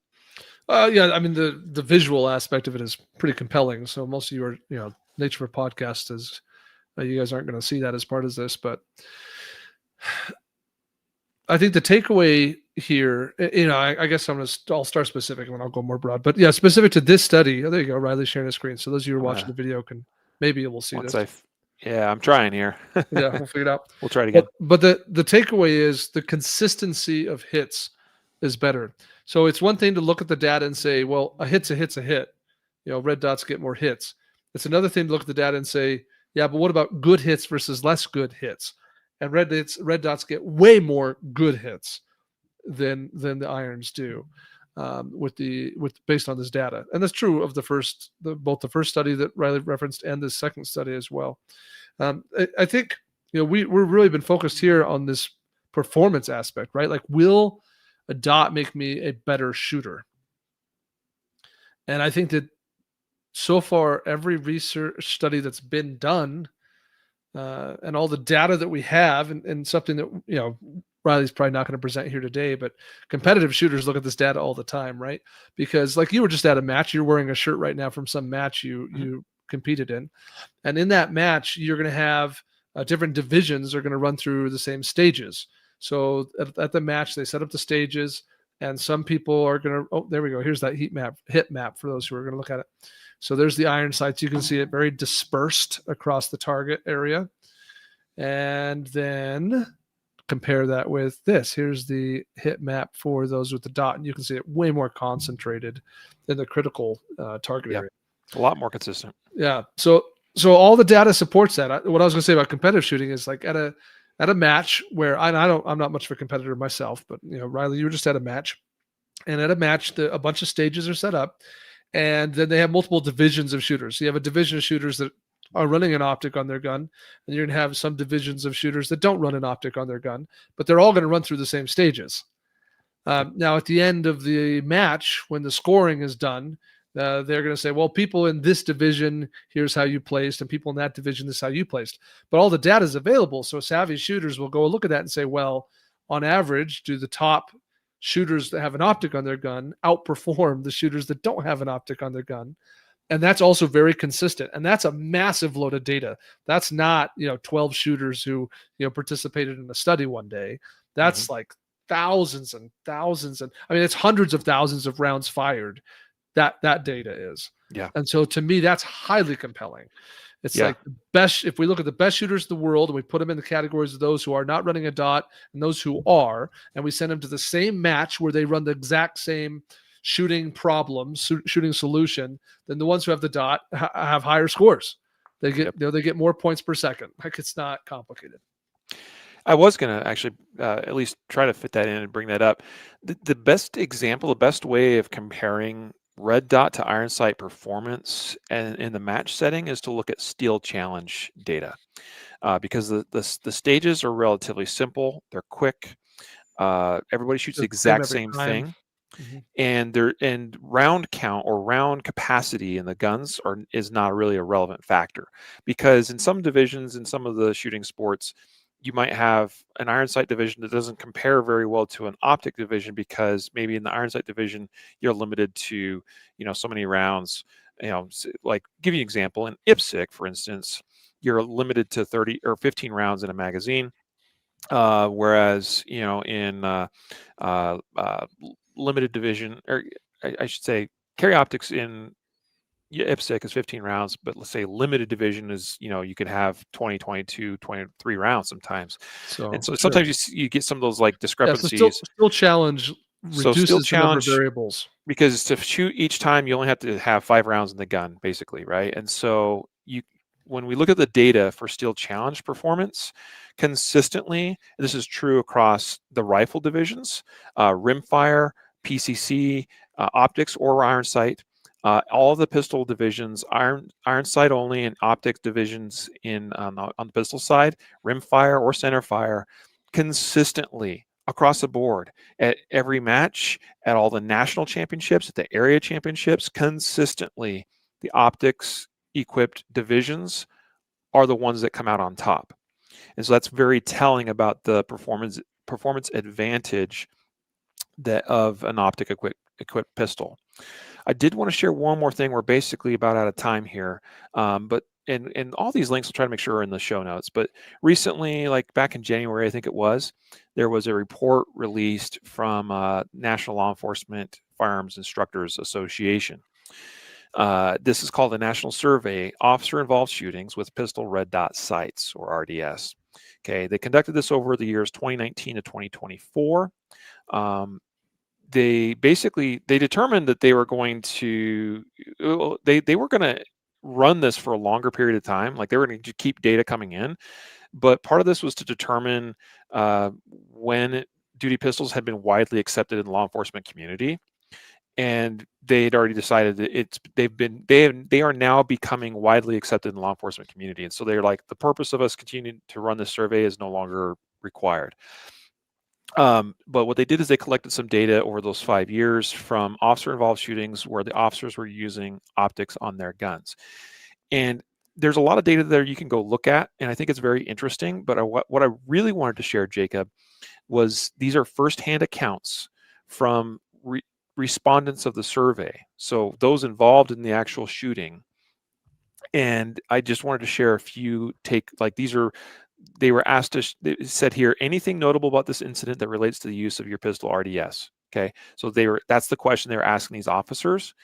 Yeah, I mean the visual aspect of it is pretty compelling. So most of your nature of a podcast is you guys aren't going to see that as part of this, but I think the takeaway here, I guess I'll start specific and then I'll go more broad. But yeah, specific to this study. Oh, there you go. Riley's sharing a screen. So those of you who are watching the video can maybe we'll see
Once
this.
yeah, I'm trying here.
Yeah, we'll figure it out.
We'll try it again.
But the takeaway is the consistency of hits is better. So it's one thing to look at the data and say, well, a hit's a hit's a hit. Red dots get more hits. It's another thing to look at the data and say, yeah, but what about good hits versus less good hits? And red dots get way more good hits than the irons do based on this data. And that's true of both the first study that Riley referenced and the second study as well. I think we've really been focused here on this performance aspect, right? Like, will a dot make me a better shooter? And I think that so far, every research study that's been done and all the data that we have, and something that Riley's probably not going to present here today, but competitive shooters look at this data all the time, right? Because like you were just at a match, you're wearing a shirt right now from some match you competed in, and in that match, you're going to have different divisions are going to run through the same stages. So at the match, they set up the stages, and some people are going to. Oh, there we go. Here's that hit map for those who are going to look at it. So there's the iron sights. You can see it very dispersed across the target area. And then compare that with this. Here's the hit map for those with the dot. And you can see it way more concentrated in the critical target area.
A lot more consistent.
Yeah. So all the data supports that. What I was going to say about competitive shooting is like at a match where I'm not much of a competitor myself, but Riley, you were just at a match. And at a match, a bunch of stages are set up. And then they have multiple divisions of shooters. So you have a division of shooters that are running an optic on their gun, and you're going to have some divisions of shooters that don't run an optic on their gun, but they're all going to run through the same stages. Now, at the end of the match, when the scoring is done, they're going to say, well, people in this division, here's how you placed, and people in that division, this is how you placed. But all the data is available, so savvy shooters will go look at that and say, well, on average, do the top shooters that have an optic on their gun outperform the shooters that don't have an optic on their gun? And that's also very consistent. And that's a massive load of data. That's not, 12 shooters who, participated in a study one day. That's like thousands and thousands. And I mean, it's hundreds of thousands of rounds fired. That data is.
Yeah.
And so to me, that's highly compelling. It's like the best, if we look at the best shooters in the world and we put them in the categories of those who are not running a dot and those who are, and we send them to the same match where they run the exact same shooting problem, shooting solution, then the ones who have the dot have higher scores. They get, they get more points per second. Like, it's not complicated.
I was going to actually at least try to fit that in and bring that up. The best example, the best way of comparing red dot to iron sight performance and in the match setting is to look at steel challenge data because the stages are relatively simple. They're quick. Everybody shoots the exact same thing. And round count or round capacity in the guns is not really a relevant factor, because in some divisions, in some of the shooting sports, you might have an iron sight division that doesn't compare very well to an optic division, because maybe in the iron sight division you're limited to so many rounds. Like, give you an example, in IPSC, for instance, you're limited to 30 or 15 rounds in a magazine, whereas in limited division, or I should say carry optics in IPSC is 15 rounds, but let's say limited division is, you could have 20, 22, 23 rounds sometimes. So sometimes you get some of those like discrepancies.
So still challenge
So still
reduces the number of
challenge,
variables.
because to shoot each time, you only have to have 5 rounds in the gun, basically, right? And so when we look at the data for steel challenge performance, consistently, this is true across the rifle divisions, rimfire, PCC, optics, or iron sight. All of the pistol divisions, iron sight only, and optics divisions on the pistol side, rimfire or centerfire, consistently across the board at every match, at all the national championships, at the area championships, consistently, the optics equipped divisions are the ones that come out on top. And so that's very telling about the performance advantage of an optic equipped pistol. I did want to share one more thing. We're basically about out of time here, but and all these links, I'll try to make sure are in the show notes. But recently, like back in January, I think it was, there was a report released from National Law Enforcement Firearms Instructors Association. This is called the National Survey, Officer Involved Shootings with Pistol Red Dot Sights, or RDS. Okay, they conducted this over the years 2019 to 2024. They determined that they were going to run this for a longer period of time. Like, they were going to keep data coming in, but part of this was to determine when duty pistols had been widely accepted in the law enforcement community. And they had already decided that they are now becoming widely accepted in the law enforcement community. And so they're like, the purpose of us continuing to run this survey is no longer required. But what they did is they collected some data over those 5 years from officer-involved shootings where the officers were using optics on their guns. And there's a lot of data there you can go look at, and I think it's very interesting. But what I really wanted to share, Jacob, was these are firsthand accounts from respondents of the survey, so those involved in the actual shooting. And I just wanted to share a few they were asked to, it said here, anything notable about this incident that relates to the use of your pistol RDS? Okay, so that's the question they were asking these officers.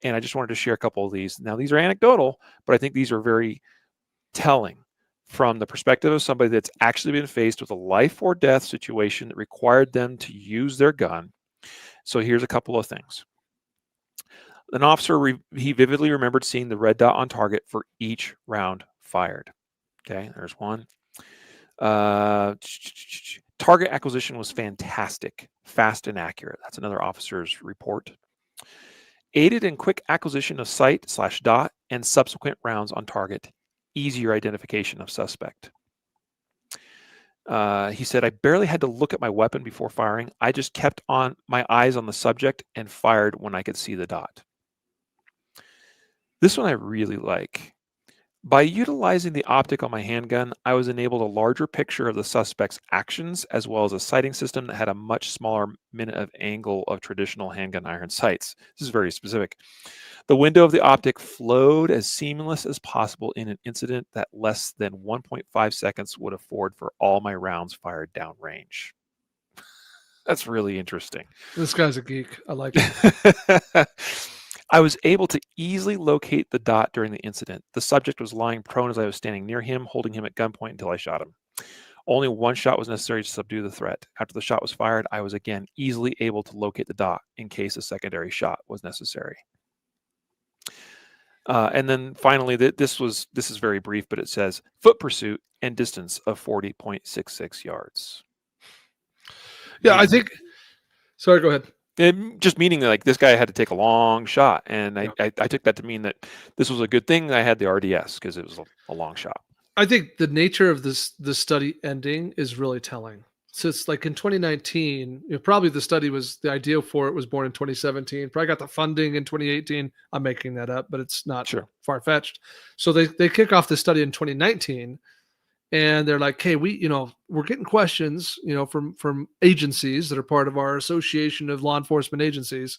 And I just wanted to share a couple of these. Now, these are anecdotal, but I think these are very telling from the perspective of somebody that's actually been faced with a life or death situation that required them to use their gun. So here's a couple of things. An officer, he vividly remembered seeing the red dot on target for each round fired. Okay, there's one. Target acquisition was fantastic, fast and accurate. That's another officer's report. Aided in quick acquisition of sight/dot and subsequent rounds on target. Easier identification of suspect. He said, I barely had to look at my weapon before firing. I just kept on my eyes on the subject and fired when I could see the dot. This one I really like. By utilizing the optic on my handgun, I was enabled a larger picture of the suspect's actions, as well as a sighting system that had a much smaller minute of angle of traditional handgun iron sights. This is very specific. The window of the optic flowed as seamless as possible in an incident that less than 1.5 seconds would afford for all my rounds fired downrange. That's really interesting.
This guy's a geek. I like it.
I was able to easily locate the dot during the incident. The subject was lying prone as I was standing near him, holding him at gunpoint until I shot him. Only one shot was necessary to subdue the threat. After the shot was fired, I was again easily able to locate the dot in case a secondary shot was necessary. And then finally, this is very brief, but it says foot pursuit and distance of 40.66 yards.
Yeah, I think. Sorry, go ahead.
Just meaning that, like, this guy had to take a long shot, and I took that to mean that this was a good thing I had the RDS because it was a long shot.
I think the nature of this study ending is really telling. So it's like in 2019, probably the idea for it was born in 2017. Probably got the funding in 2018. I'm making that up, but it's not far-fetched. So they kick off the study in 2019. And they're like, hey, we're getting questions, from agencies that are part of our association of law enforcement agencies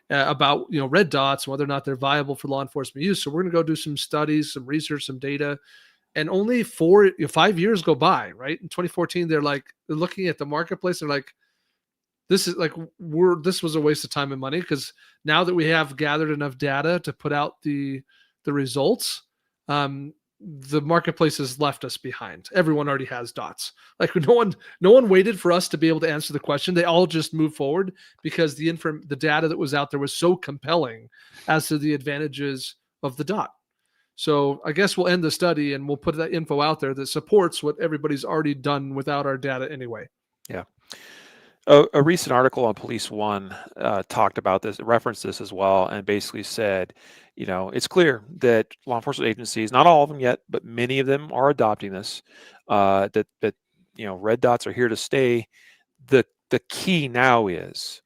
about, red dots, whether or not they're viable for law enforcement use. So we're going to go do some studies, some research, some data. And only 5 years go by, right? In 2014, they're looking at the marketplace. They're like, this was a waste of time and money, because now that we have gathered enough data to put out the results, the marketplace has left us behind. Everyone already has dots. Like no one waited for us to be able to answer the question. They all just moved forward because the data that was out there was so compelling as to the advantages of the dot. So I guess we'll end the study and we'll put that info out there that supports what everybody's already done without our data anyway.
Yeah. A recent article on Police One talked about this, referenced this as well, and basically said, it's clear that law enforcement agencies, not all of them yet, but many of them are adopting this. That red dots are here to stay. The key now is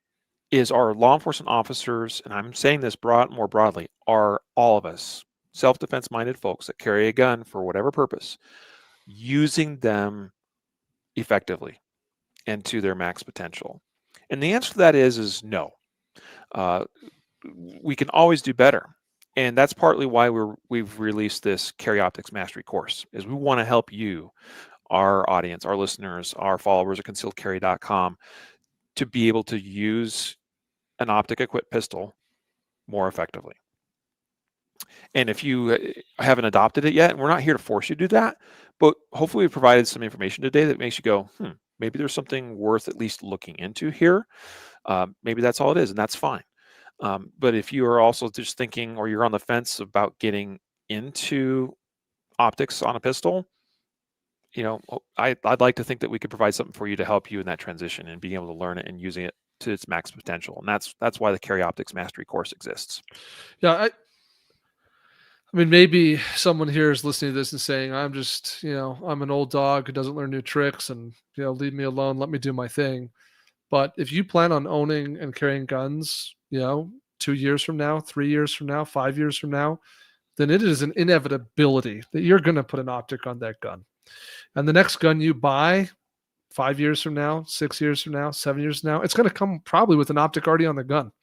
our law enforcement officers, and I'm saying this more broadly, are all of us self-defense minded folks that carry a gun for whatever purpose, using them effectively and to their max potential? And the answer to that is no. We can always do better. And that's partly why we've released this Carry Optics Mastery course, is we want to help you, our audience, our listeners, our followers at concealedcarry.com, to be able to use an optic equipped pistol more effectively. And if you haven't adopted it yet, and we're not here to force you to do that, but hopefully we provided some information today that makes you go, maybe there's something worth at least looking into here. Maybe that's all it is, and that's fine. But if you are also just thinking, or you're on the fence about getting into optics on a pistol, I'd like to think that we could provide something for you to help you in that transition and being able to learn it and using it to its max potential. And that's why the Carry Optics Mastery course exists.
Yeah, I mean, maybe someone here is listening to this and saying, I'm just, I'm an old dog who doesn't learn new tricks and, leave me alone, let me do my thing. But if you plan on owning and carrying guns, 2 years from now, 3 years from now, 5 years from now, then it is an inevitability that you're going to put an optic on that gun. And the next gun you buy 5 years from now, 6 years from now, 7 years from now, it's going to come probably with an optic already on the gun.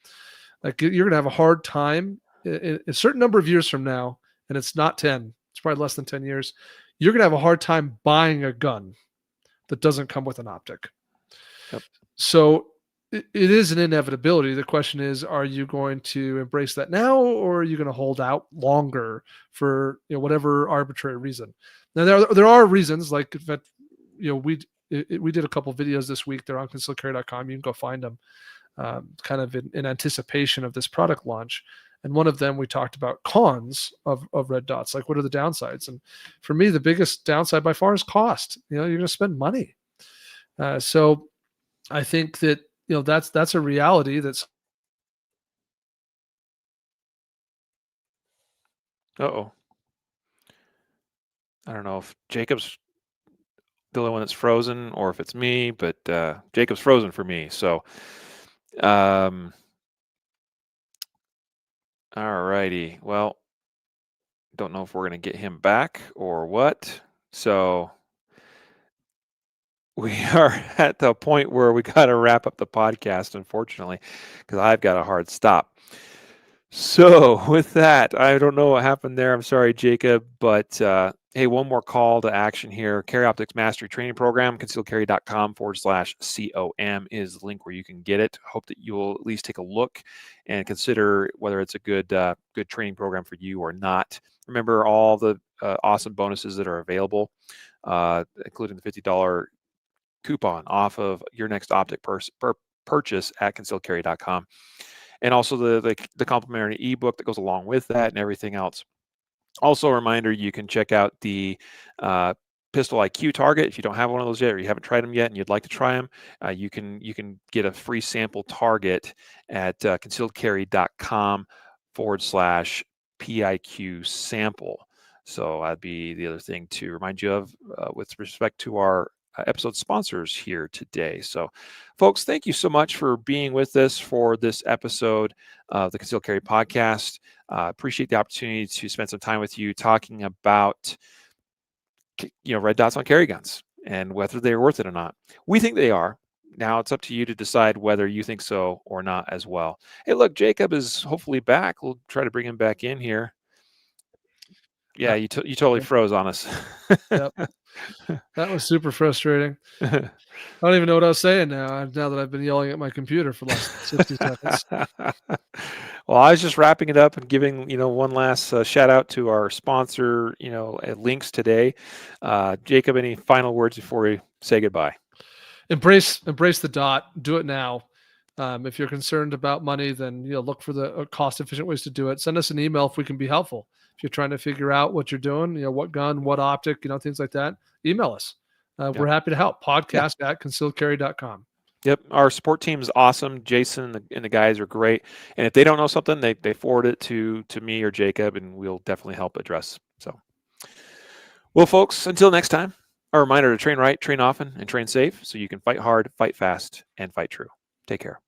Like you're going to have a hard time in a certain number of years from now, and it's not 10, it's probably less than 10 years. You're going to have a hard time buying a gun that doesn't come with an optic.
Yep.
So it is an inevitability. The question is, are you going to embrace that now, or are you going to hold out longer for whatever arbitrary reason? Now there are reasons, like that. We did a couple of videos this week. They're on concealedcarry.com. You can go find them, kind of in anticipation of this product launch. And one of them, we talked about cons of red dots. Like, what are the downsides? And for me, the biggest downside by far is cost. You're going to spend money. So I think that that's a reality. That's
I don't know if Jacob's the only one that's frozen or if it's me, but Jacob's frozen for me. So, all righty. Well, don't know if we're going to get him back or what. So we are at the point where we got to wrap up the podcast, unfortunately, because I've got a hard stop. So with that, I don't know what happened there. I'm sorry, Jacob, but hey, one more call to action here. Carry Optics Mastery Training Program, concealedcarry.com/COM is the link where you can get it. Hope that you'll at least take a look and consider whether it's a good training program for you or not. Remember all the awesome bonuses that are available, including the $50 coupon off of your next optic purchase at concealedcarry.com. And also the complimentary ebook that goes along with that and everything else. Also a reminder, you can check out the Pistol IQ Target. If you don't have one of those yet or you haven't tried them yet and you'd like to try them, you can get a free sample target at concealedcarry.com/PIQ sample. So that'd be the other thing to remind you of with respect to our episode sponsors here today. So folks, thank you so much for being with us for this episode of the Concealed Carry podcast. Appreciate the opportunity to spend some time with you talking about red dots on carry guns and whether they're worth it or not. We think they are. Now it's up to you to decide whether you think so or not as well. Hey, look, Jacob is hopefully back. We'll try to bring him back in here. Yeah, you totally froze on us.
Yep. That was super frustrating. I don't even know what I was saying now that I've been yelling at my computer for the last 60 seconds.
Well, I was just wrapping it up and giving, one last shout out to our sponsor, links today. Jacob, any final words before we say goodbye?
Embrace the dot. Do it now. If you're concerned about money, then look for the cost efficient ways to do it. Send us an email if we can be helpful. If you're trying to figure out what you're doing, what gun, what optic, things like that, email us. We're happy to help. Podcast at concealedcarry.com.
Yep. Our support team is awesome. Jason and the guys are great. And if they don't know something, they forward it to me or Jacob, and we'll definitely help address. So, well, folks, until next time, a reminder to train right, train often, and train safe so you can fight hard, fight fast, and fight true. Take care.